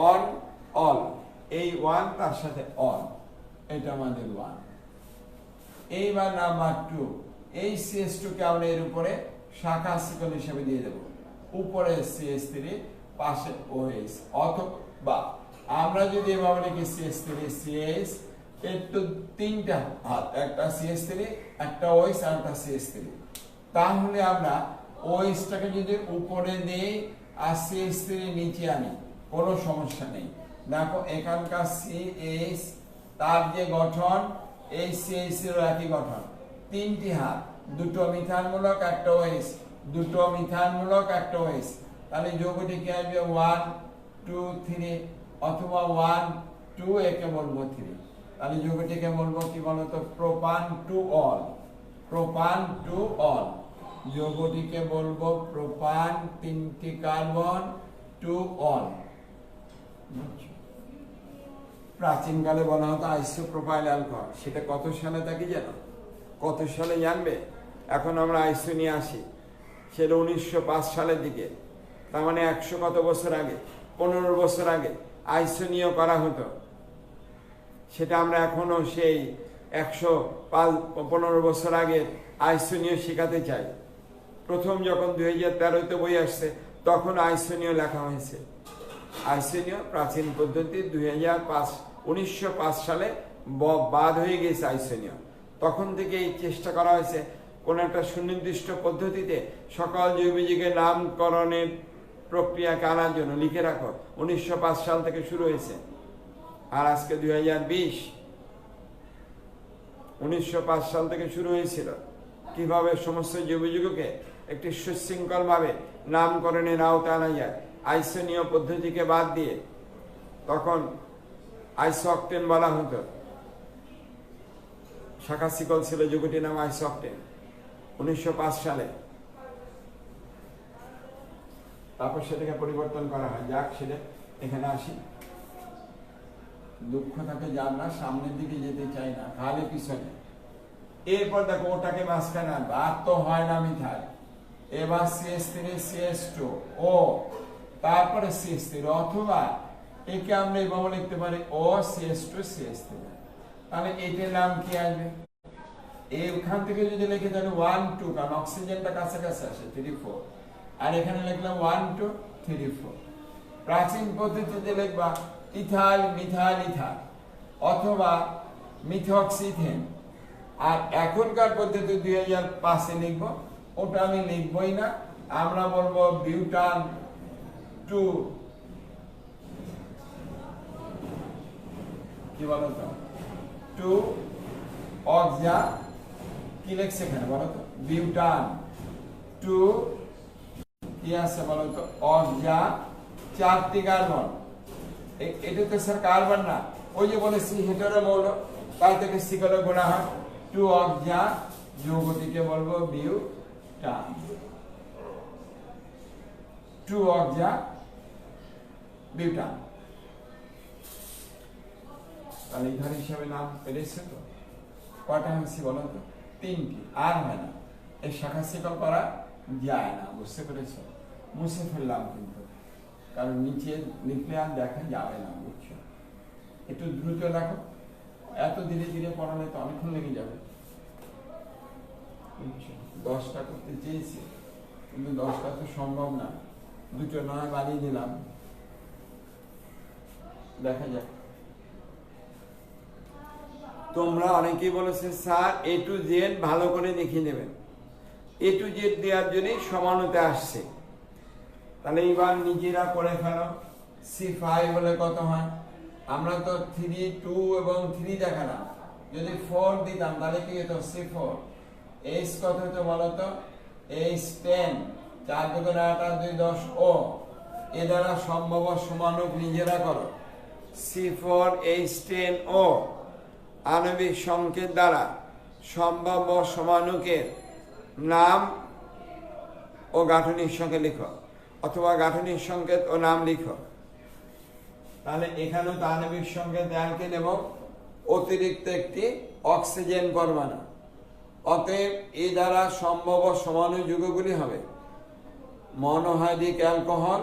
S1: অন অল। এই 1 তার সাথে অন, এটা আমাদের 1। এইবার নাম্বার 2, এই CH2 কে আমরা এর উপরে শাখা শিকল হিসেবে দিয়ে দেব। উপরে CH3, পাশে OH। অথবা আমরা যদি এভাবে লিখি CH3 CH, এর তো তিনটা হাত, একটা CH3, একটা OH আর একটা CH3। তাহলে আমরা OH টাকে যদি উপরে দেই আর CH3 নিচে আনি, কোনো সমস্যা নেই। দেখো এখানকার CH, তার যে গঠন, এই CH এর একই গঠন, তিনটি হাত, দুটো মিথানমূলক একটা OH, দুটো মিথানমূলক একটা OH। তাহলে যৌগটি কি আসবে? 1 2 3, অথবা 1 2, একে বলবো 3। তাহলে যৌগটিকে বলবো কি বলতো? প্রোপান 2 অল, প্রোপান 2 অল। যৌগটিকে বলবো প্রোপান, 3টি কার্বন, 2 অল। প্রাচীনকালে বলা হতো আইসোপ্রোপাইল অ্যালকোহল। সেটা কত সালে তা কি জানো? কত সালে জানবে? এখন আমরা আইসো নিয়ে আসি, সেটা 1905 সালের দিকে। তার মানে 100 কত বছর আগে, 15 বছর আগে আইসো নিয়ে করা হতো। সেটা আমরা এখনো সেই 115 বছর আগে আইসো নিয়ে শেখাতে চাই। প্রথম যখন 2013-তে বই আসছে, তখন আইসো নিয়ে লেখা হয়েছে। আইসোনিয় প্রাচীন পদ্ধতি 1905 সালে বাদ হয়ে গেছে আইসোনিয়। তখন থেকে এই চেষ্টা করা হয়েছে কোন একটা সুনির্দিষ্ট পদ্ধতিতে সকল জৈব যৌগের নামকরণের প্রক্রিয়াকে আনার জন্য। লিখে রাখো, 1905 সাল থেকে শুরু হয়েছে, আর আজকে 2020। 1905 সাল থেকে শুরু হয়েছিল কিভাবে সমস্ত জৈব যৌগকে একটি সুশৃঙ্খল ভাবে নামকরণের আওতায় আনা যায় আইসোনিয় পদ্ধতিকে বাদ দিয়ে। তখন আইসোঅক্টেন বলা হতো, শাখা শিকল ছিল, যৌগটির নাম আইসোঅক্টেন 1905 সালে। তারপর সেটাকে পরিবর্তন করা হয়। যাক, সেটা এখানে আসি। দুঃখ থাকে যে আমরা সামনের দিকে যেতে চাই না, খালি পিছনে। এরপর দেখো ওটাকে মাঝখানে আনবো, আর তো হয় না মিথাইল। এবার CH3 CH2 ও, তারপরে CH3, অথবা একে আমরা এভাবে লিখতে পারি O CH2 CH3। তাহলে এটার নাম কি আসবে? এইখান থেকে যদি লিখে তাহলে 1 2, কারণ অক্সিজেনটা কাছাকাছি আসে 3 4। আর এখানে লিখলাম 1 2 3 4। প্রাচীন পদ্ধতিতে লিখবা ইথাইল মিথাইল ইথার অথবা মিথক্সিথেন। আর এখনকার পদ্ধতি 2005-এ লিখবো, ওটা আমি লিখবই না, আমরা বলবো বিউটান 2 কি বলতো 2 অক্সা কি লিখছে এখানে বলতো বিউটান 2 কি আছে বলতো অক্সা 4টি কার্বন। এটা তো স্যার কার্বন না, ওই যে বলেছি হেটেরো মৌল, তাই থেকে সিকলে গোনা হয় 2 অক্সা যৌগটিকে বলবো বিউটান 2 অক্সা বিউটান। তাহলে ইথার হিসাবে নাম পেরেছে তো, কয়টা হয়েছে বলো তো 3টি, আর হয় না, এই শাখা শিকল করা যায় না, বুঝতে পেরেছ? মুছে ফেললাম কিন্তু, কারণ নিচে লিখলে আর দেখা যাবে না, বুঝছো? একটু দ্রুত রাখো, এত ধীরে ধীরে পড়ালে তো অনেকক্ষণ লেগে যাবে। 10টা করতে চেয়েছি কিন্তু 10টা তো সম্ভব না, 2টো নয় বাড়িয়ে দিলাম, দেখা যাক। তোমরা অনেকেই বলেছে স্যার A to Z ভালো করে দেখিয়ে দেবেন, A to Z দেওয়ার জন্য সমানতা আসছে। তাহলে এবার নিজেরা করে ফেলো, C5 হলে কত হয়? আমরা তো 3 2 এবং 3 দেখালাম, যদি 4 দিতাম তাহলে কি হতো C4। H কত হতো বলো তো H10, 4 দুগুণে 8 আর 2 10 ও এ দ্বারা সম্ভব সমানুক নিজেরা করো। C4H10O আণবিক সংকেত দ্বারা সম্ভাব্য সমানুকের নাম ও গাঠনিক সংকেত লিখো, অথবা গাঠনিক সংকেত ও নাম লিখো। তাহলে এখানেও তো আণবিক সংকেত অ্যালকেন এবং অতিরিক্ত একটি অক্সিজেন পরমাণু, অতএব এ দ্বারা সম্ভাব্য সমাণু যৌগগুলি হবে মনোহাইড্রিক অ্যালকোহল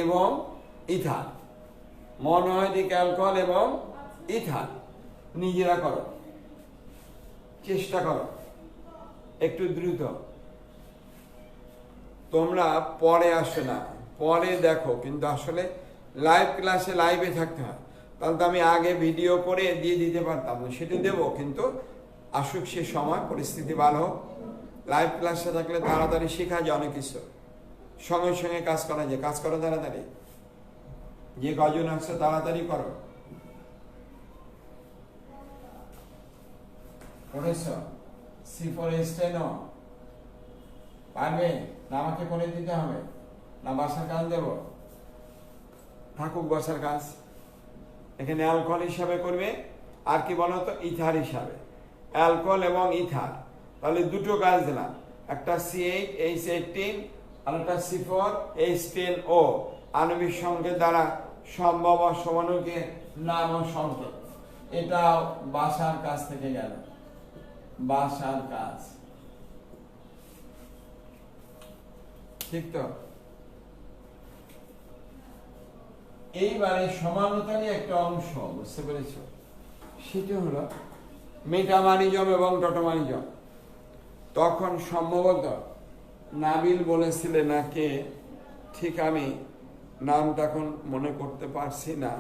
S1: এবং ইথার। মনোহাইড্রিক অ্যালকোহল এবং ইথার নিজেরা করো, চেষ্টা করো একটু দ্রুত, তোমরা পরে আসো না, পরে দেখো, কিন্তু আসলে লাইভ ক্লাসে লাইভে থাকতে হয়। তাহলে তো আমি আগে ভিডিও করে দিয়ে দিতে পারতাম, সেটা দেবো, কিন্তু আসুক সে সময়, পরিস্থিতি ভালো হোক। লাইভ ক্লাসে থাকলে তাড়াতাড়ি শেখা যায় অনেক কিছু, সঙ্গে সঙ্গে কাজ করা যায়, কাজ করো তাড়াতাড়ি, যে কজন আসছে তাড়াতাড়ি করো। পড়েছ C4H10O পারবে না? আমাকে করে দিতে হবে না বাসার কাজ দেব? থাকুক বাসার কাজ। এখানে অ্যালকোহল হিসাবে করবে, আর কি বলো তো ইথার হিসাবে, অ্যালকোহল এবং ইথার। তাহলে দুটো কাজ দিলাম, একটা C8H18 আর একটা C4H10O আণবিক সংকেত দ্বারা সম্ভব সমানুকে নাম ও সংকেত। এটা বাসার কাজ থেকে গেল, বাসার কাজ, ঠিক তো? এইবারে সমানতারই একটা অংশ, বুঝতে পেরেছ? সেটা হলো মেটামানিজম এবং টটোমানিজম। তখন সম্ভবত নাবিল বলেছিলেন না কে, ঠিক আমি নামটা এখন মনে করতে পারছি না,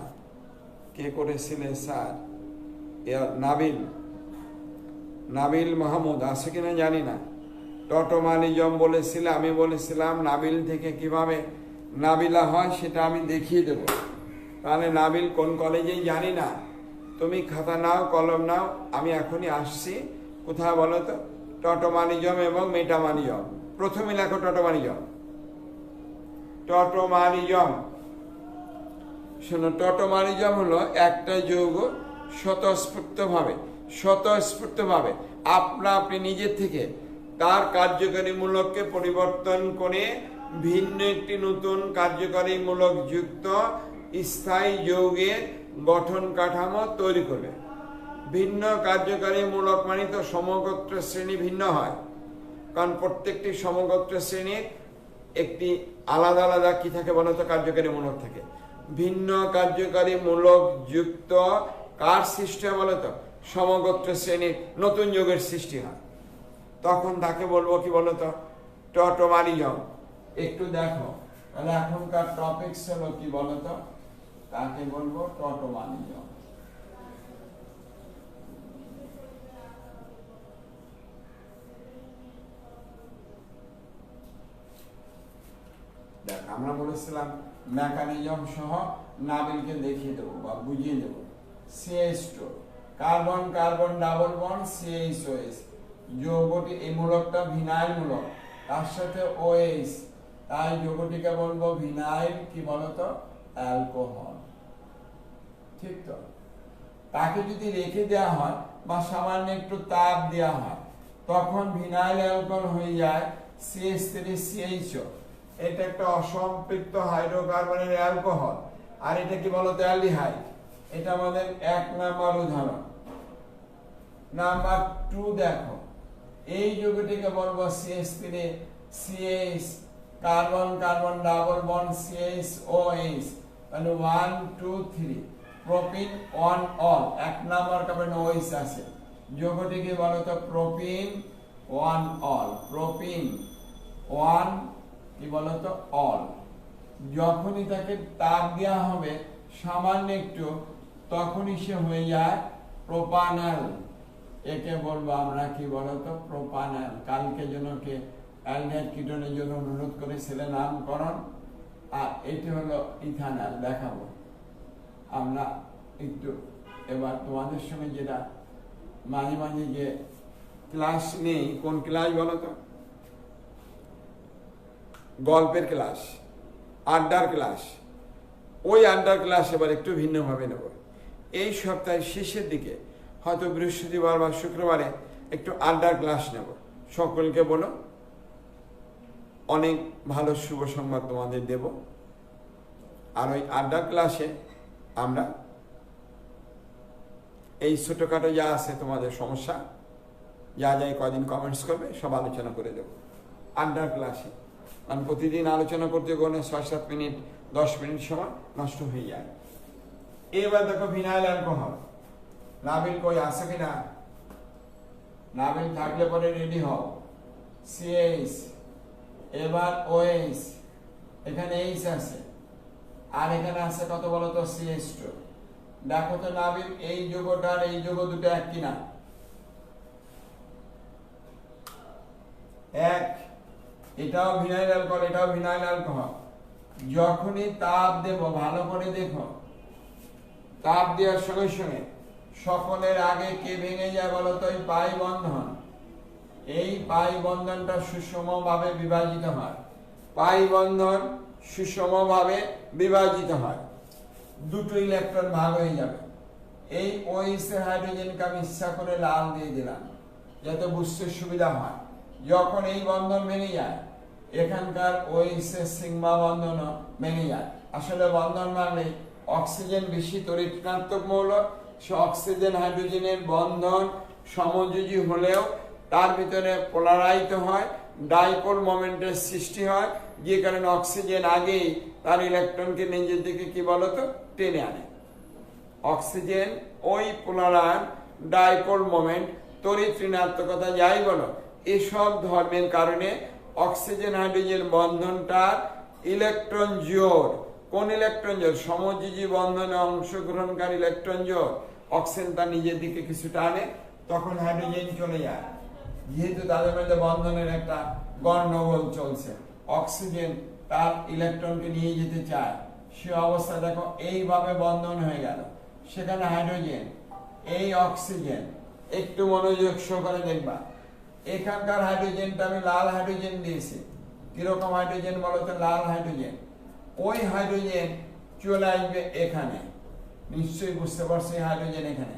S1: কে করেছিলেন স্যার? নাবিল মাহমুদ আছে কিনা জানি না। টটোমানিজম বলেছিল, আমি বলেছিলাম নাবিল থেকে কিভাবে নাবিলা হয় সেটা আমি দেখিয়ে দেব। তাহলে নাবিল কোন কলেজেই জানি না, তুমি খাতা নাও কলম নাও, আমি এখনই আসছি। কোথায় বলো তো? টটোমানিজম এবং মেটামানিজম। প্রথমে লেখো টটোমানিজম। টটোমানিজম শোনো, টটোমানিজম হলো একটা যৌগ স্বতঃস্ফূর্তভাবে আপনি নিজের থেকে তার কার্যকারী মূলককে পরিবর্তন করে ভিন্ন একটি নতুন কার্যকারী মূলক যুক্ত স্থায়ী যৌগের গঠন কাঠামো তৈরি করবে। ভিন্ন কার্যকারী মূলক মানে তো সমগোত্র শ্রেণী ভিন্ন হয়, কারণ প্রত্যেকটি সমগোত্র শ্রেণীর একটি আলাদা আলাদা কি থাকে বলতো কার্যকারী মূলক থাকে। ভিন্ন কার্যকারী মূলক যুক্ত কার সৃষ্টি হয় বলতো? সমগোত্র শ্রেণীর নতুন যৌগের সৃষ্টি হয়। তখন তাকে বলবো কি বলতো? টটোমারিজম। একটু দেখো তাহলে এখনকার টপিকস হলো কি বলতো, কাকে বলবো? টটোমারিজম। দেখ আমরা বলেছিলাম মেকানিজম সহ নাবিলকে দেখিয়ে দেবো বা বুঝিয়ে দেবো। CH2 carbon carbon double bond CHOS, যৌগটি এই মূলকটা ভিনাইল মূলক, তার সাথে OH, তাই যৌগটিকে বলবো ভিনাইল কি বলতো? অ্যালকোহল। ঠিক তো? তাকে যদি রেখে দেওয়া হয় বা সামান্য একটু তাপ দেওয়া হয় তখন ভিনাইল অ্যালকোহল হয়ে যায় CH3CHO। এটা একটা অসম্পৃক্ত হাইড্রোকার্বনের অ্যালকোহল। আর এটা কি বলতো? অ্যালডিহাইড। এটা আমাদের 1 নাম্বার উদাহরণ। নাম্বার 2 দেখো, এই যৌগটিকে বলবো CH3CH, carbon carbon double bond CHOH, তাহলে 1 2 3, propene 1 all, 1 number carbon OH আছে, যৌগটিকে বলতো প্রোপিন 1 অল। প্রোপিন 1 কি বলতো? অল। যখনই তাকে তাপ দেওয়া হবে সামান্য একটু তখনই সে হয়ে যায় প্রোপানল। একে বলবো আমরা কি বলতো? প্রোপানল। কালকে জন্য কে অ্যালডিহাইড কিটোনের জন্য অনুরোধ করেছিলেন নামকরণ, আর এটি হলো ইথানল। দেখাবো আমরা একটু এবার তোমাদের সঙ্গে, যেটা মাঝে মাঝে যে ক্লাস নেই, কোন ক্লাস বলতো? গল্পের ক্লাস, আড্ডার ক্লাস। ওই আড্ডার ক্লাস এবার একটু ভিন্নভাবে নেব। এই সপ্তাহের শেষের দিকে হয়তো বৃহস্পতিবার বা শুক্রবারে একটু আড্ডার ক্লাস নেব। সকলকে বলো অনেক ভালো শুভ সংবাদ তোমাদের দেব। আর ওই আড্ডার ক্লাসে আমরা এই ছোটখাটো যা আছে তোমাদের সমস্যা, যা যাই কদিন কমেন্টস করবে সব আলোচনা করে দেব আড্ডার ক্লাসে। কারণ প্রতিদিন আলোচনা করতে গেলে 6-7 মিনিট 10 মিনিট সময় নষ্ট হয়ে যায়। এবার দেখো ভিনাইল অ্যালকোহল। নাবিল কই আছে কিনা? নাবিল থাকলে পরে রেডি হও। CH, এবার OH, এখানে H আছে, আর এখানে আছে কত বলতো? CH2। দেখো তো নাবিল এই যৌগটার এই যৌগ দুটো এক কিনা? এক। এটাও ভিনাইল অ্যালকোহল, এটাও ভিনাইল অ্যালকোহল। যখনই তাপ দেব, ভালো করে দেখো, তাপ দেওয়ার সঙ্গে সঙ্গে সকলের আগে কে ভেঙে যায় বলতো? এই পাই বন্ধন। এই পাই বন্ধনটা সুষমভাবে বিভাজিত হয়। পাই বন্ধন সুষমভাবে বিভাজিত হয়, দুটো ইলেকট্রন ভাগ হয়ে যাবে। এই OH এর হাইড্রোজেনকে আমি ইচ্ছা করে লাল দিয়ে দিলাম যাতে বুঝতে সুবিধা হয়। যখন এই বন্ধন ভেঙে যায় এখানকার OH এর সিগমা বন্ধনও ভেঙে যায়। আসলে বন্ধন মানে অক্সিজেন বেশি তড়িৎ ঋণাত্মক মৌল, সে অক্সিজেন হাইড্রোজেনের বন্ধন সমযোজী হলেও তার ভিতরে পোলারাইজড হয়, ডাইপোল মোমেন্টের সৃষ্টি হয়, যে কারণে অক্সিজেন আগেই তার ইলেকট্রনকে নিজের দিকে কি বলতো? টেনে আনে। অক্সিজেন ওই পোলারায়ন, ডাইপোল মোমেন্ট, তড়িৎ ঋণাত্মকতা যাই বলো, এসব ধর্মের কারণে অক্সিজেন হাইড্রোজেন বন্ধনটার ইলেকট্রন জোড়, কোন ইলেকট্রন জোড়? সমযোজী বন্ধনে অংশগ্রহণকারী ইলেকট্রন জোড় অক্সিজেন তার নিজের দিকে কিছুটা আনে, তখন হাইড্রোজেন চলে যায়। যেহেতু তাদের মধ্যে বন্ধনের একটা গন্ডগোল চলছে, অক্সিজেন তার ইলেকট্রনকে নিয়ে যেতে চায়, সে অবস্থা দেখো এইভাবে বন্ধন হয়ে গেল। সেখানে হাইড্রোজেন, এই অক্সিজেন, একটু মনোযোগ সহকারে দেখবা, এখানকার হাইড্রোজেনটা আমি লাল হাইড্রোজেন দিয়েছি। কিরকম হাইড্রোজেন বলতো? লাল হাইড্রোজেন। ওই হাইড্রোজেন চলে আসবে এখানে, নিশ্চয়ই বুঝতে পারছি। হাইড্রোজেন এখানে,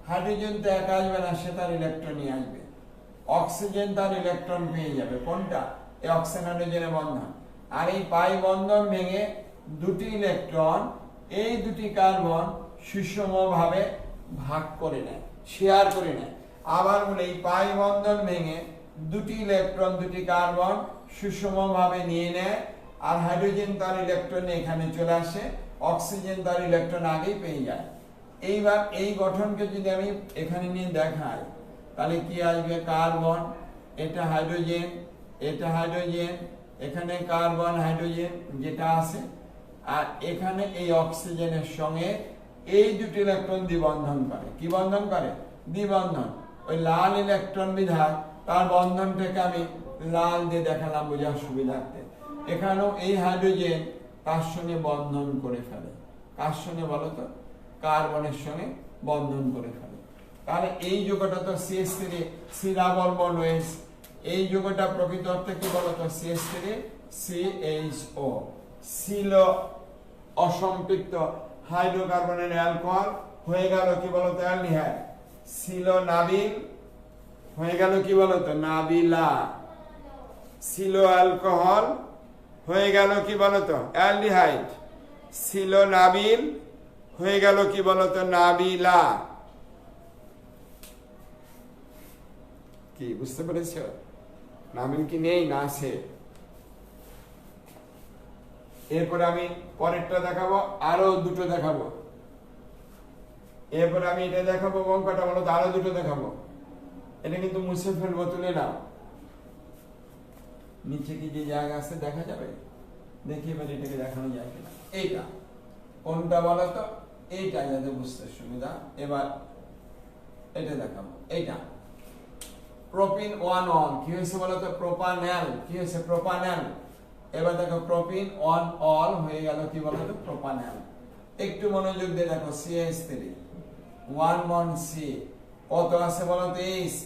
S1: হাইড্রোজেন তো একা আসবে না, সে তার ইলেকট্রন নিয়ে আসবে। অক্সিজেন তার ইলেকট্রন পেয়ে যাবে। কোনটা? এই অক্সিজেন হাইড্রোজেনের বন্ধন। আর এই পাই বন্ধন ভেঙে দুটি ইলেকট্রন, এই দুটি কার্বন সুষমভাবে ভাগ করে নেয়, শেয়ার করে নেয়। আবার বলে এই পাই বন্ধন ভেঙে দুটি ইলেকট্রন, দুটি কার্বন সুষমভাবে নিয়ে নেয়, আর হাইড্রোজেন তার ইলেকট্রন এখানে চলে আসে, অক্সিজেন তার ইলেকট্রন আগেই পেয়ে যায়। এইবার এই গঠনকে যদি আমি এখানে নিয়ে দেখাই তাহলে কি আসবে? কার্বন, এটা হাইড্রোজেন, এটা হাইড্রোজেন, এখানে কার্বন হাইড্রোজেন যেটা আছে, আর এখানে এই অক্সিজেনের সঙ্গে এই দুটি ইলেকট্রন দ্বিবন্ধন করে। কি বন্ধন করে? দ্বিবন্ধন। ওই লাল ইলেকট্রন বিধায় তার বন্ধনটাকে আমি লাল দিয়ে দেখালাম বোঝার সুবিধার্থে। এখানেও এই হাইড্রোজেন তার সঙ্গে বন্ধন করে ফেলে। কার সঙ্গে বলো তো? কার্বনের সঙ্গে বন্ধন করে ফেলে। তাহলে এই যৌগটা তো CH3 C double bond OH, এই যৌগটা প্রকৃত অর্থে কি বলতো? CH3 CHO, ছিল অসম্পৃক্ত হাইড্রোকার্বনের অ্যালকোহল, হয়ে গেল কি বলতো? অ্যালডিহাইড। ছিল নাবিল, হয়ে গেল কি বলতো? নাবিলা। ছিল অ্যালকোহল, হয়ে গেল কি বলতো? অ্যালডিহাইড। ছিল নাবিল, হয়ে গেল কি বলতো? নাবিলা। কি বুঝতে পেরেছ? নাবিল কি নেই? না আছে। এরপরে আমি পরেরটা দেখাবো, আরো দুটো দেখাবো। এরপরে আমি এটা দেখাবো, অঙ্কটা বলো তো, আরো দুটো দেখাবো। এটা কিন্তু মুছে ফেলবো, তুলে নাও। নিচে কি যে জায়গা আছে দেখা যাবে? দেখি এবার এটাকে দেখানো যায় কিনা। এইটা কোনটা বলো তো? এইটা, যাতে বুঝতে সুবিধা। এবার এটা দেখাবো। এইটা প্রোপিন 1 কি হয়েছে বলো তো? প্রোপানেল। কি হয়েছে? প্রোপানেল। এবার দেখো প্রোপিন 1 হয়ে গেল কি বলো তো? প্রোপানেল। একটু মনোযোগ দিয়ে দেখো, CH3 1 বন্ড C, কত আছে বলো তো? H,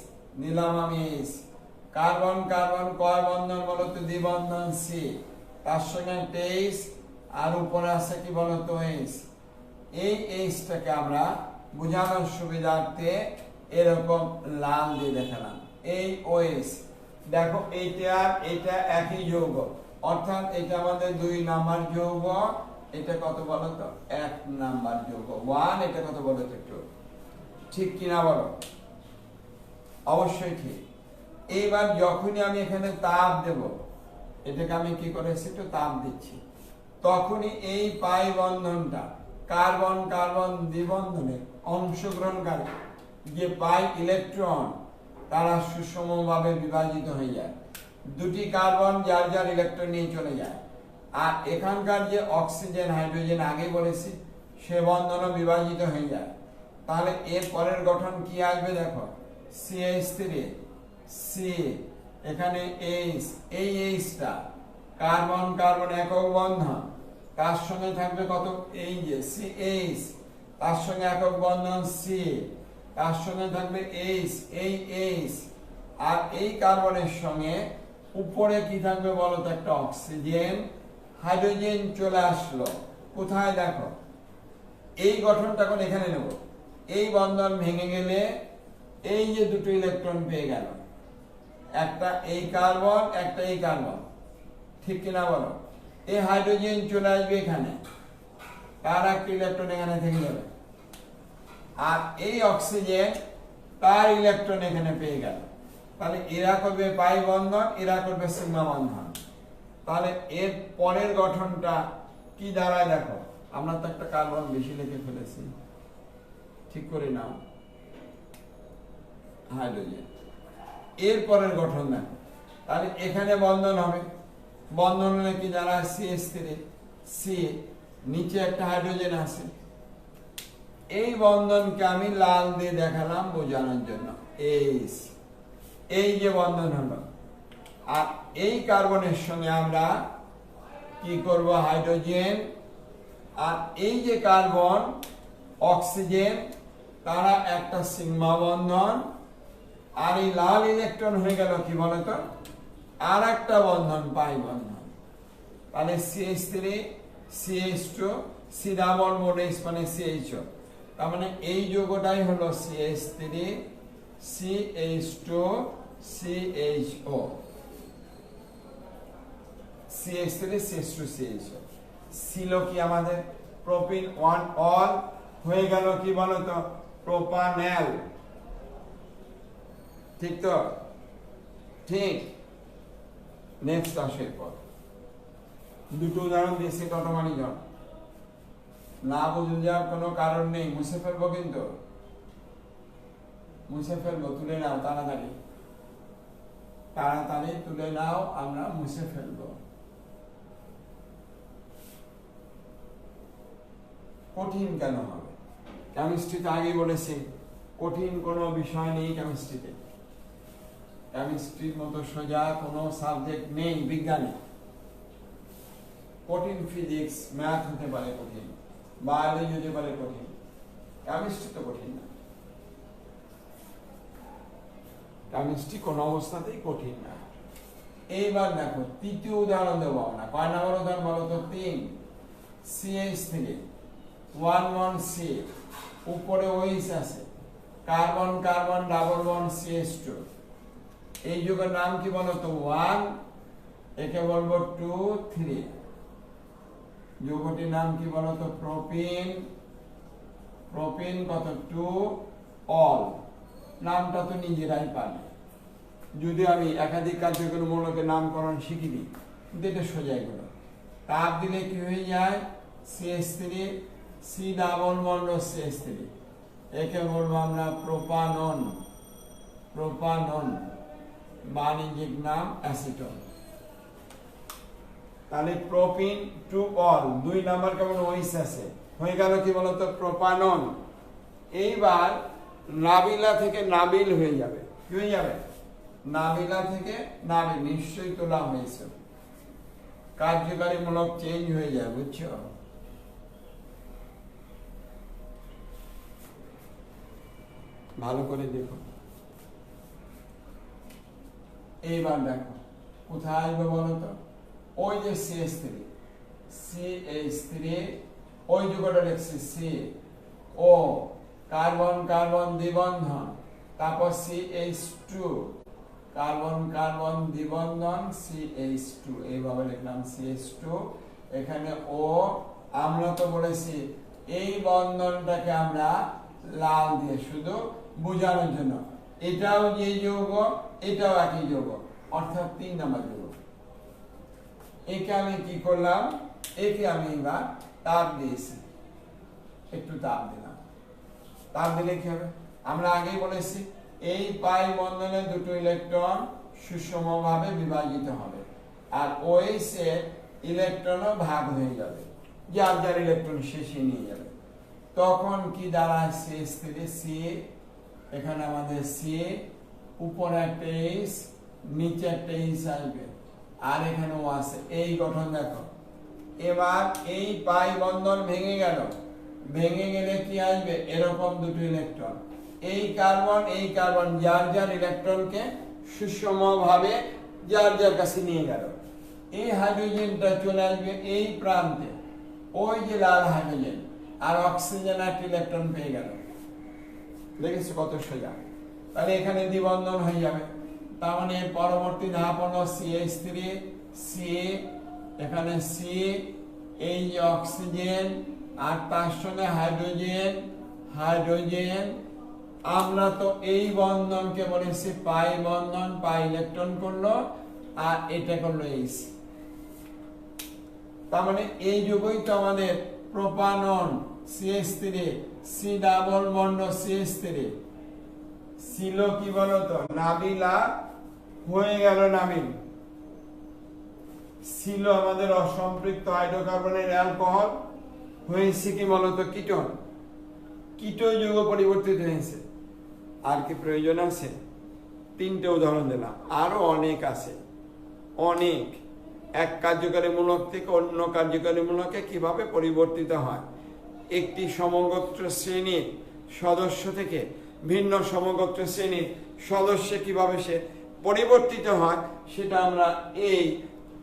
S1: নিলাম আমি H। কার্বন কার্বন কয় বন্ধন বলো তো? দ্বিবন্ধন C, তার সঙ্গে একটা H, আর উপরে আছে কি বলো তো? H। এই Hটাকে আমরা বোঝানোর সুবিধার্থে এরকম লাল দিয়ে দেখালাম। এই OH দেখো, এইটা আর এটা একই যৌগ, অর্থাৎ এটা আমাদের 2 নাম্বার যৌগ। এটা কত বলো তো? 1 নাম্বার যৌগ 1। এটা কত বলো তো? একটু ঠিক কিনা বলো? অবশ্যই ঠিক। এইবার যখনই আমি এখানে তাপ দেব, এটাকে আমি কি করেছি? একটু তাপ দিচ্ছি, তখনই এই পাই বন্ধনটা কার্বন কার্বন দ্বিবন্ধনে অংশগ্রহণকারী যে পাই ইলেকট্রন, তারা সুষমভাবে বিভাজিত হয়ে যায়। দুটি কার্বন যার যার ইলেকট্রন নিয়ে চলে যায়। আর এখানকার যে অক্সিজেন হাইড্রোজেন আগে বলেছি, সে বন্ধনও বিভাজিত হয়ে যায়। তাহলে এর পরের গঠন কি আসবে দেখো? CH3 C, এখানে H, এই Hটা কার্বন কার্বন একক বন্ধন, তার সঙ্গে থাকবে কত? এই যে CH, তার সঙ্গে একক বন্ধন C, তার সঙ্গে থাকবে H, এই H, আর এই কার্বনের সঙ্গে উপরে কি থাকবে বলো তো? একটা অক্সিজেন হাইড্রোজেন চলে আসলো। কোথায় দেখো? এই গঠনটা এখন এখানে নেব। এই বন্ধন ভেঙে গেলে এই যে দুটো ইলেকট্রন পেয়ে গেল, একটা এই কার্বন, একটা এই কার্বন, ঠিক কিনা বলো? এই হাইড্রোজেন চলে আসবে এখানে, তার একটা ইলেকট্রন এখানে থেকে যাবে, আর এই অক্সিজেন তার ইলেকট্রন এখানে পেয়ে গেল। তাহলে এরা করবে পাই বন্ধন, এরা করবে সিগমা বন্ধন। তাহলে এর পরের গঠনটা কি দাঁড়ায় দেখো? আমরা তো একটা কার্বন বেশি লিখে ফেলেছি, ঠিক করে নাও। হাইড্রোজেন, এর পরের গঠন দেখো। তাহলে এখানে বন্ধন হবে, বন্ধন হলে কি দাঁড়ায়? CH3 C, নিচে একটা হাইড্রোজেন আছে। এই বন্ধনকে আমি লাল দিয়ে দেখালাম বোঝানোর জন্য। এই যে বন্ধন হলো, আর এই কার্বনের সঙ্গে আমরা কি করব? হাইড্রোজেন, আর এই যে কার্বন অক্সিজেন, তারা একটা সিগমা বন্ধন, আর এই লাল ইলেকট্রন হয়ে গেল কি বলতো? আর একটা বন্ধন, পাই বন্ধন। তাহলে CH3 CH2 C double bond H মানে CHO, তার মানে এই যৌগটাই হলো CH3 CH2 CHO, CH3 CH2 CHO। ছিল কি আমাদের? প্রোপিন 1 হয়ে গেল কি বলতো? প্রোপানেল। ঠিক তো? ঠিক। নেক্সট আসে পর দুটো উদাহরণ দিয়েছি, কতমানি জন না বুঝে যাওয়ার কোনো কারণ নেই। মুছে ফেলবো, কিন্তু মুছে ফেলবো, তুলে নাও তাড়াতাড়ি। তাড়াতাড়ি তুলে নাও, আমরা মুছে ফেলবো। কঠিন কেন হবে? কেমিস্ট্রিতে আগে বলেছি কঠিন কোনো বিষয় নেই কেমিস্ট্রিতে। কেমিস্ট্রির মতো সোজা কোনো সাবজেক্ট নেই বিজ্ঞানে। কঠিন ফিজিক্স ম্যাথ হতে পারে কঠিন, বায়োলজি হতে পারে কঠিন, কেমিস্ট্রি তো কঠিন না। কেমিস্ট্রি কোন অবস্থাতেই কঠিন না। এইবার দেখো তৃতীয় উদাহরণ দেবো আমরা। কয় নম্বর উদাহরণ বলো তো? 3 CH3 1 C, উপরে OH আছে, carbon carbon double bond CH2। এই যুগের নাম কি বলো তো? 1, একে বলবো 2 3। যৌগটির নাম কি বলো তো? প্রোপিন। প্রোপিন কত? 2 অল। নামটা তো নিজেরাই পাবে। যদি আমি একাধিক কার্যকরী মূলকের নামকরণ শিখি দিই, কিন্তু এটা সোজা এগুলো। তাপ দিলে কি হয়ে যায়? CH3 C double bond CH3, একে বলবো আমরা প্রোপানন। প্রোপানন বাণিজ্যিক নাম অ্যাসিটন। তাহলে প্রোপিন 2 অল, 2 নাম্বার কেমন OH আছে, হয়ে গেল কি বলতো? প্রোপানন। এইবার নাবিলা থেকে নাবিল হয়ে যাবে। কি হয়ে যাবে? নাবিলা থেকে নাবিল, নিশ্চয়ই তোলা হয়েছে। কার্যকারী মূলক চেঞ্জ হয়ে যায়, বুঝছো? ভালো করে দেখো। এইবার দেখো কোথায় আসবে বলো তো? ওই যে CH3 ওই যুগটা লিখছি C, O কার্বন কার্বন দ্বিবন্ধন, তারপর CH2 কার্বন কার্বন দ্বিবন্ধন CH2, এইভাবে লিখলাম CH2। এখানে O, আমরা তো বলেছি এই বন্ধনটাকে আমরা লাল দিয়ে শুধু বোঝানোর জন্য। এটাও যে যৌগ, এটাও একই যৌগ, অর্থাৎ 3 নম্বর যৌগ। একে আমি কি করলাম? একে আমি এবার তাপ দিয়েছি, একটু তাপ দিলাম। তাপ দিলে কি হবে? আমরা আগেই বলেছি এই পাই বন্ধনে দুটো ইলেকট্রন সুষমভাবে বিভাজিত হবে, আর OH এর ইলেকট্রনও ভাগ হয়ে যাবে, যার যার ইলেকট্রন শেষে নিয়ে যাবে। তখন কি দাঁড়ায়? CH3 C, এখানে আমাদের C, উপরে একটা H, নিচে একটা H আসবে, আর এখানে O আছে। এই গঠন দেখো। এবার এই পাই বন্ধন ভেঙে গেল, ভেঙে গেলে কি আসবে? এরকম দুটো ইলেকট্রন, এই কার্বন যার যার ইলেকট্রনকে সুষমভাবে যার যার কাছে নিয়ে গেল। এই হাইড্রোজেনটা চলে আসবে এই প্রান্তে, ওই যে লাল হাইড্রোজেন, আর অক্সিজেন একটা ইলেকট্রন পেয়ে গেল। দেখেছো কত সোজা? তাহলে এখানে দ্বিবন্ধন হয়ে যাবে। তার মানে পরবর্তী ধাপ হলো CH3 C, এখানে C, এই যে অক্সিজেন, আর তার সঙ্গে হাইড্রোজেন। হাইড্রোজেন আমরা তো এই বন্ধনকে বলেছি পাই বন্ধন, পাই ইলেকট্রন করলো, আর এটা করলো H। তার মানে এই যুগই তো আমাদের propanone CH3 C double bond CH3 ছিল কি বলতো? নাবিলা হয়ে গেল নাবিল। ছিল আমাদের অসম্পৃক্ত হাইড্রোকার্বনের অ্যালকোহল, হয়েছে কি বলতো? কিটোন। কিটো যৌগ পরিবর্তিত হয়েছে। আর কি প্রয়োজন আছে? 3টে উদাহরণ দিলাম, আরো অনেক আছে, অনেক। এক কার্যকারী মূলক থেকে অন্য কার্যকারী মূলকে কিভাবে পরিবর্তিত হয়, একটি সমগোত্র শ্রেণীর সদস্য থেকে ভিন্ন সমগোত্র শ্রেণীর সদস্যে কিভাবে সে পরিবর্তিত হয়, সেটা আমরা এই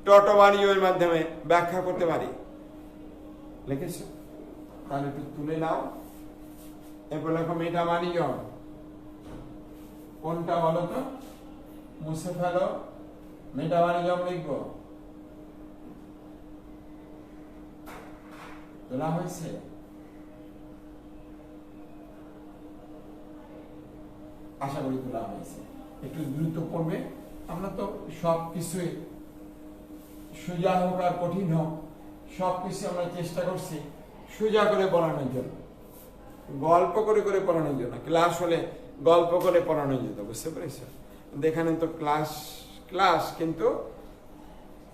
S1: টোটোবারিওর মাধ্যমে ব্যাখ্যা করতে পারি। লিখেছো? তাহলে একটু তুলে নাও। এরপর লেখো মেটামারিজম। কোনটা বলো তো? মুছে ফেলো। মেটামারিজম লিখবো। তোলা হয়েছে? আশা করি তোলা হয়েছে। একটু দ্রুত পড়বে। আমরা তো সবকিছুই সোজা হোক আর কঠিন হোক, সবকিছু আমরা চেষ্টা করছি সোজা করে পড়ানোর জন্য, গল্প করে করে পড়ানোর জন্য। ক্লাস হলে গল্প করে পড়ানো যেত, বুঝতে পেরেছ? এখানে তো ক্লাস ক্লাস, কিন্তু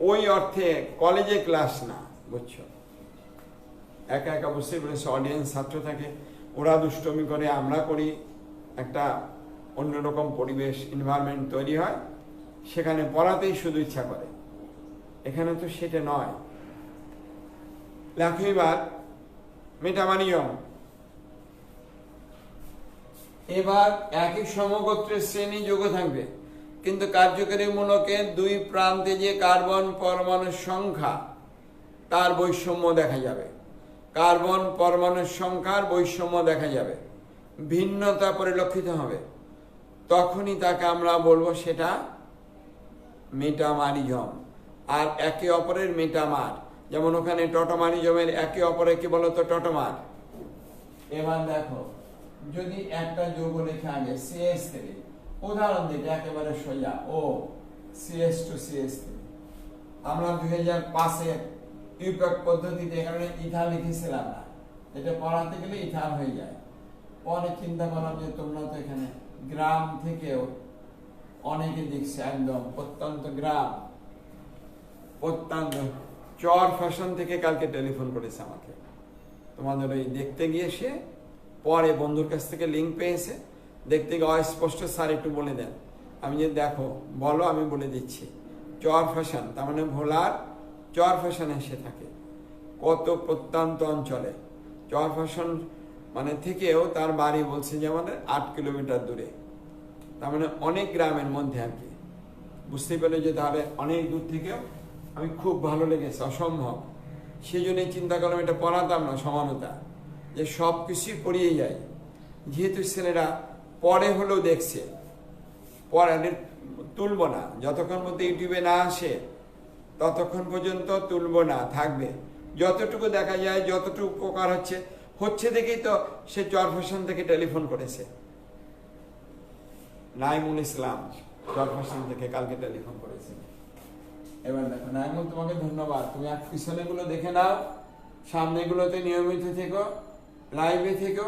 S1: ওই অর্থে কলেজে ক্লাস না, বুঝছো? একা একা বসে বলেছে, অডিয়েন্স ছাত্র থাকে, ওরা দুষ্টমি করে, আমরা করি, একটা অন্যরকম পরিবেশ এনভায়রনমেন্ট তৈরি হয়, সেখানে পড়াতেই শুধু ইচ্ছা করে। এখানে তো সেটা নয়। লেখো এবার মেটামানিয়ম। এবার একই সমগোত্রের শ্রেণী যোগ থাকবে, কিন্তু কার্যকরী মূলকের দুই প্রান্তে যে কার্বন পরমাণুর সংখ্যা তার বৈষম্য দেখা যাবে। কার্বন পরমাণুর সংখ্যার বৈষম্য দেখা যাবে, ভিন্নতা পরিলক্ষিত হবে, তখনই তাকে আমরা বলবো সেটা মেটামারিজম। আর একে অপরের মেটামার, যেমন ওখানে টটোমারিজমের একে অপরে কি বলতো, টটোমার। এবার দেখো, যদি একটা যৌগ লেখা আগে CH3, উদাহরণ দিতে একেবারে সোজা, ও CH2CH3, আমরা 2005-এর ইউপ্যাক পদ্ধতিতে এখানে ইথান লিখেছিলাম না, এটা পড়াতে গেলে ইথান হয়ে যায়। পরে চিন্তা করলাম যে তোমরা তো এখানে গ্রাম থেকেও অনেকে দেখছে, একদম প্রত্যন্ত গ্রাম, প্রত্যন্ত চর ফ্যাশন থেকে কালকে টেলিফোন করেছে আমাকে, তোমাদের ওই দেখতে গিয়ে সে পরে বন্ধুর কাছ থেকে লিঙ্ক পেয়েছে, দেখতে গিয়ে অস্পষ্ট, স্যার একটু বলে দেন। আমি যে দেখো বলো, আমি বলে দিচ্ছি। চর ফ্যাশন তার মানে ভোলার চর ফ্যাশনে সে থাকে, কত প্রত্যন্ত অঞ্চলে। চর ফ্যাশন মানে থেকেও তার বাড়ি বলছে যে আমাদের 8 কিলোমিটার দূরে, তার মানে অনেক গ্রামের মধ্যে আর কি। বুঝতে পেরে যে তাহলে অনেক দূর থেকেও আমি খুব ভালো লেগেছে, অসম্ভব। সেই জন্যই চিন্তা করলাম এটা পড়াতাম না, সমানতা, যে সব কিছুই পড়িয়ে যায়। যেহেতু ছেলেরা পরে হলেও দেখছে, পরে তুলব না, যতক্ষণ মধ্যে ইউটিউবে না আসে ততক্ষণ পর্যন্ত তুলব না, থাকবে। যতটুকু দেখা যায়, যতটুকু উপকার হচ্ছে দেখেই তো সে চর ফ্যাশন থেকে টেলিফোন করেছে। নাইমুল ইসলাম চর ফ্যাশন থেকে কালকে টেলিফোন করেছে। এবার দেখো নাইমুল, তোমাকে ধন্যবাদ, তুমি পিছনে গুলো দেখে নাও, সামনে গুলোতে নিয়মিত থেকো, লাইভে থেকো।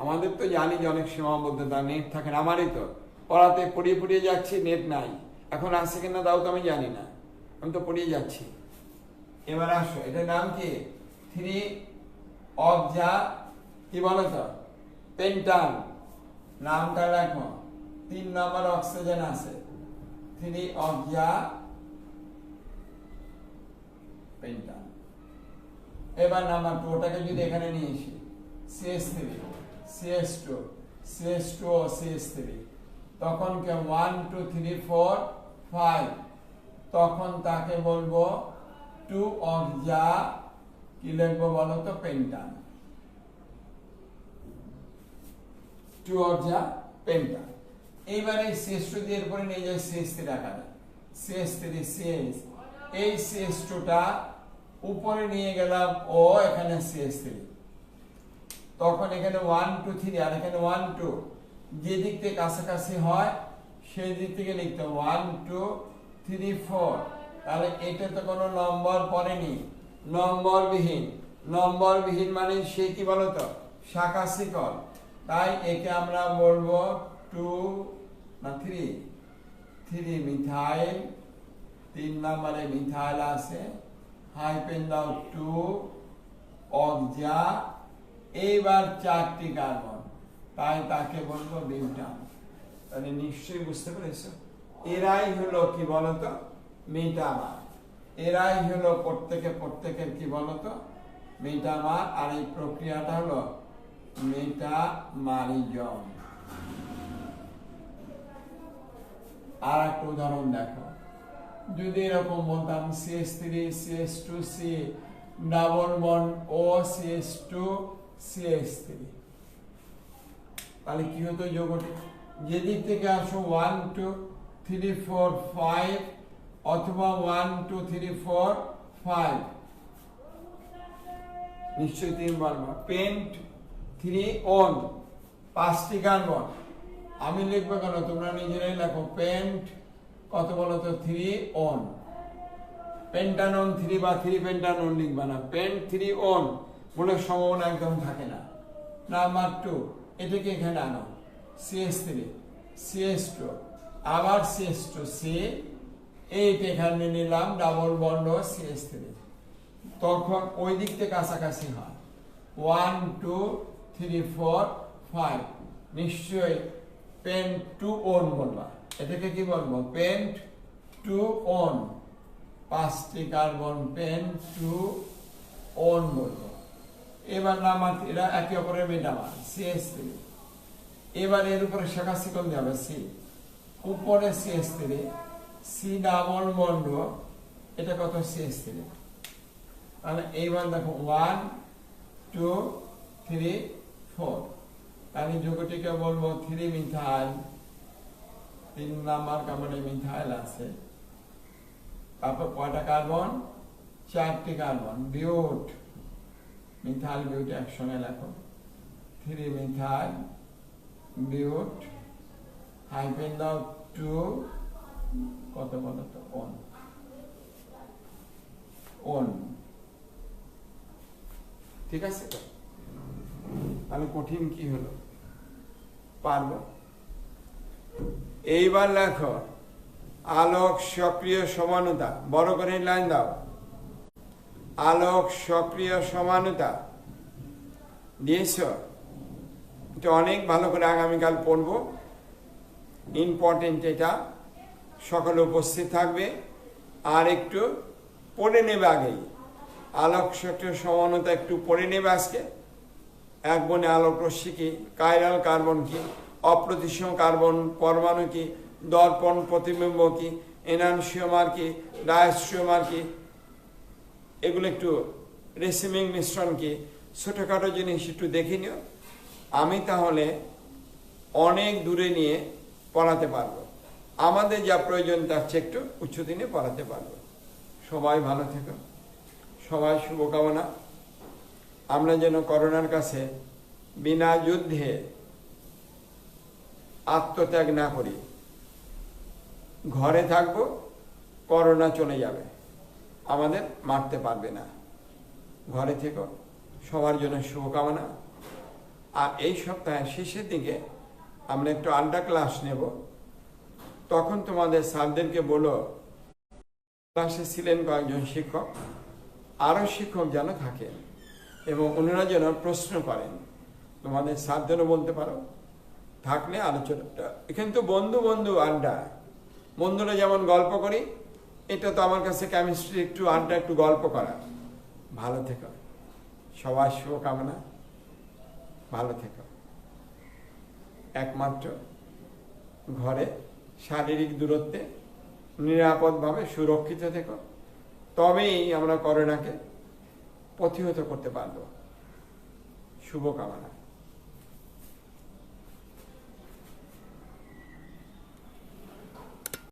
S1: আমাদের তো জানি যে অনেক সীমাবদ্ধতা, নেট থাকে না, আমারই তো পড়াতে পড়িয়ে যাচ্ছি, নেট নাই। এখন আসছে কিনা দাও তো আমি জানি না, আমি তো পড়িয়ে যাচ্ছি। এবার আসো, এটার নাম কি? 3 অবজা, কি বলো তো, পেন্টান। নামটা লেখো, 3 নম্বর অক্সিজেন আছে, 3 অবজা পেন্টান। এবার নাম্বার 2, ওটাকে যদি এখানে নিয়ে আসি, CH3, CH2, CH2O, CH3, তখন কে 1 2 3 4 5, তখন তাকে বলবো 2 অবজা, কি লিখবো বলো তো, পেন্টান। 2 অবজা পেন্টান। এইবারে CH2 দিয়ে এরপরে নিয়ে যায় CH3 আকারে, CH3 CH, এই CH2 টা উপরে নিয়ে গেলাম, ও এখানে CH3, তখন এখানে 1 2 3 আর এখানে 1 2, যে দিক থেকে কাছাকাছি হয় সেই দিক থেকে লিখতে 1 2 3 4। তাহলে এটা তো কোনো নম্বর পড়েনি, নম্বরবিহীন মানে সে কি বলতো, শাখা শিকল। তাই একে আমরা বলবো 2 না 3 মিথাইল, 3 নম্বরে মিথাইল আছে, হাইপেন দাও 2 অবজা, এইবার 4টি কার্বন, তাই তাকে বলবো বিউটান। তাহলে নিশ্চয়ই বুঝতে পেরেছো, এরাই হলো কি বলতো, মেটামার। এরাই হলো প্রত্যেকের কি বলতো, মেটামার। আর এই প্রক্রিয়াটা হলো মেটামারিজম। আর একটা উদাহরণ দেখো, যদি এরকম বলতাম CH3 CH2C double bond O CH2 CH3, তাহলে কি হতো যৌগটি, যেদিক থেকে আসো 1 2 3 4 5 অথবা 1 2 3 4 5, নিশ্চয়ই 3 বার। পেন্ট 3 অন, 5টি কার্বন। আমি লিখবো কেন, তোমরা নিজেরাই লেখো, পেন্ট কত বলতো, 3 অন। পেন্টানন 3 বা 3 পেন্টানন লিখবা না, পেন্ট 3 অন বলে সম্ভাবনা একদম থাকে না। নাম্বার 2, এটাকে এখানে আনো, CH3 CH2, আবার CH2 C এইটা এখানে নিলাম ডাবল বন্ড CH3, তখন ওই দিক থেকে কাছাকাছি হয় 1 2 3 4 5, নিশ্চয়ই পেন্ট টু ওন বলবা। এটাকে কি বলবো? পেন্ট টু ওন, 5টি কার্বন পেন্ট টু ওন বলবো। এবার নামাত এরা একে অপরের মেটামার CH3, এবার এর উপরে শাখা শিকল যাবে C, উপরে CH3, C ডাবল বন্ড, এটা কত? CH3। তাহলে এইবার দেখো 1 2 3 4, আমি যৌগটিকে বলবো 3 মিথাইল, 3 নাম্বার কার্বনে মিথাইল আছে। তারপর কয়টা কার্বন? 4টি কার্বন, বিউট, মিথাইল বিউট একসঙ্গে লেখো, 3 মিথাইল বিউট, হাইফেন দাও 2, কত বলো তো? One, one. ঠিক আছে তো? আমি কঠিন কি হলো? পারবো। এইবার লেখো আলোক সক্রিয় সমানুতা, বড় করে লাইন দাও। আলোক সক্রিয় সমানুতা দিয়েছ, এটা অনেক ভালো করে আগামীকাল পড়বো, ইম্পর্টেন্ট, এটা সকলে উপস্থিত থাকবে। আর একটু পড়ে নেবে আগেই, আলোক সক্রিয় সমানুতা একটু পড়ে নেবে আজকে। এক বনে আলোক রশ্মি কি, কাইরাল কার্বন কি, অপ্রতিসম কার্বন পরমাণু কি, দর্পণ প্রতিবিম্ব কি, এনানসিওমার কি, ডায়াস্ট্রিওমার কি, এগুলো একটু রেসিমিং মিশ্রণ কি, ছোটখাটো জিনিস একটু দেখে নিও। আমি তাহলে অনেক দূরে নিয়ে পড়াতে পারবো, আমাদের যা প্রয়োজন তার চেয়ে একটু উচ্চতা নিয়ে পড়াতে পারবো। সবাই ভালো থেকো, সবাই শুভকামনা। আমরা যেন করোনার কাছে বিনা যুদ্ধে আত্মত্যাগ না করি, ঘরে থাকবো, করোনা চলে যাবে, আমাদের মারতে পারবে না। ঘরে থেকো, সবার জন্য শুভকামনা। আর এই সপ্তাহের শেষের দিকে আমরা একটু আড্ডা ক্লাস নেব, তখন তোমাদের স্যারদেরকে বলো, ক্লাসে ছিলেন কয়েকজন শিক্ষক, আরও শিক্ষক যেন থাকেন এবং ওনারা যেন প্রশ্ন করেন, তোমাদের স্যারদেরও বলতে পারো, থাকলে আলোচনাটা। এখানে তো বন্ধু বন্ধু আড্ডা, বন্ধুরা যেমন গল্প করি, এটা তো আমার কাছে কেমিস্ট্রি একটু আড্ডা, একটু গল্প করা। ভালো থেকো, সবার শুভকামনা, ভালো থেকো। একমাত্র ঘরে শারীরিক দূরত্বে নিরাপদভাবে সুরক্ষিত থেকো, তবেই আমরা করোনাকে প্রতিহত করতে পারব। শুভকামনা।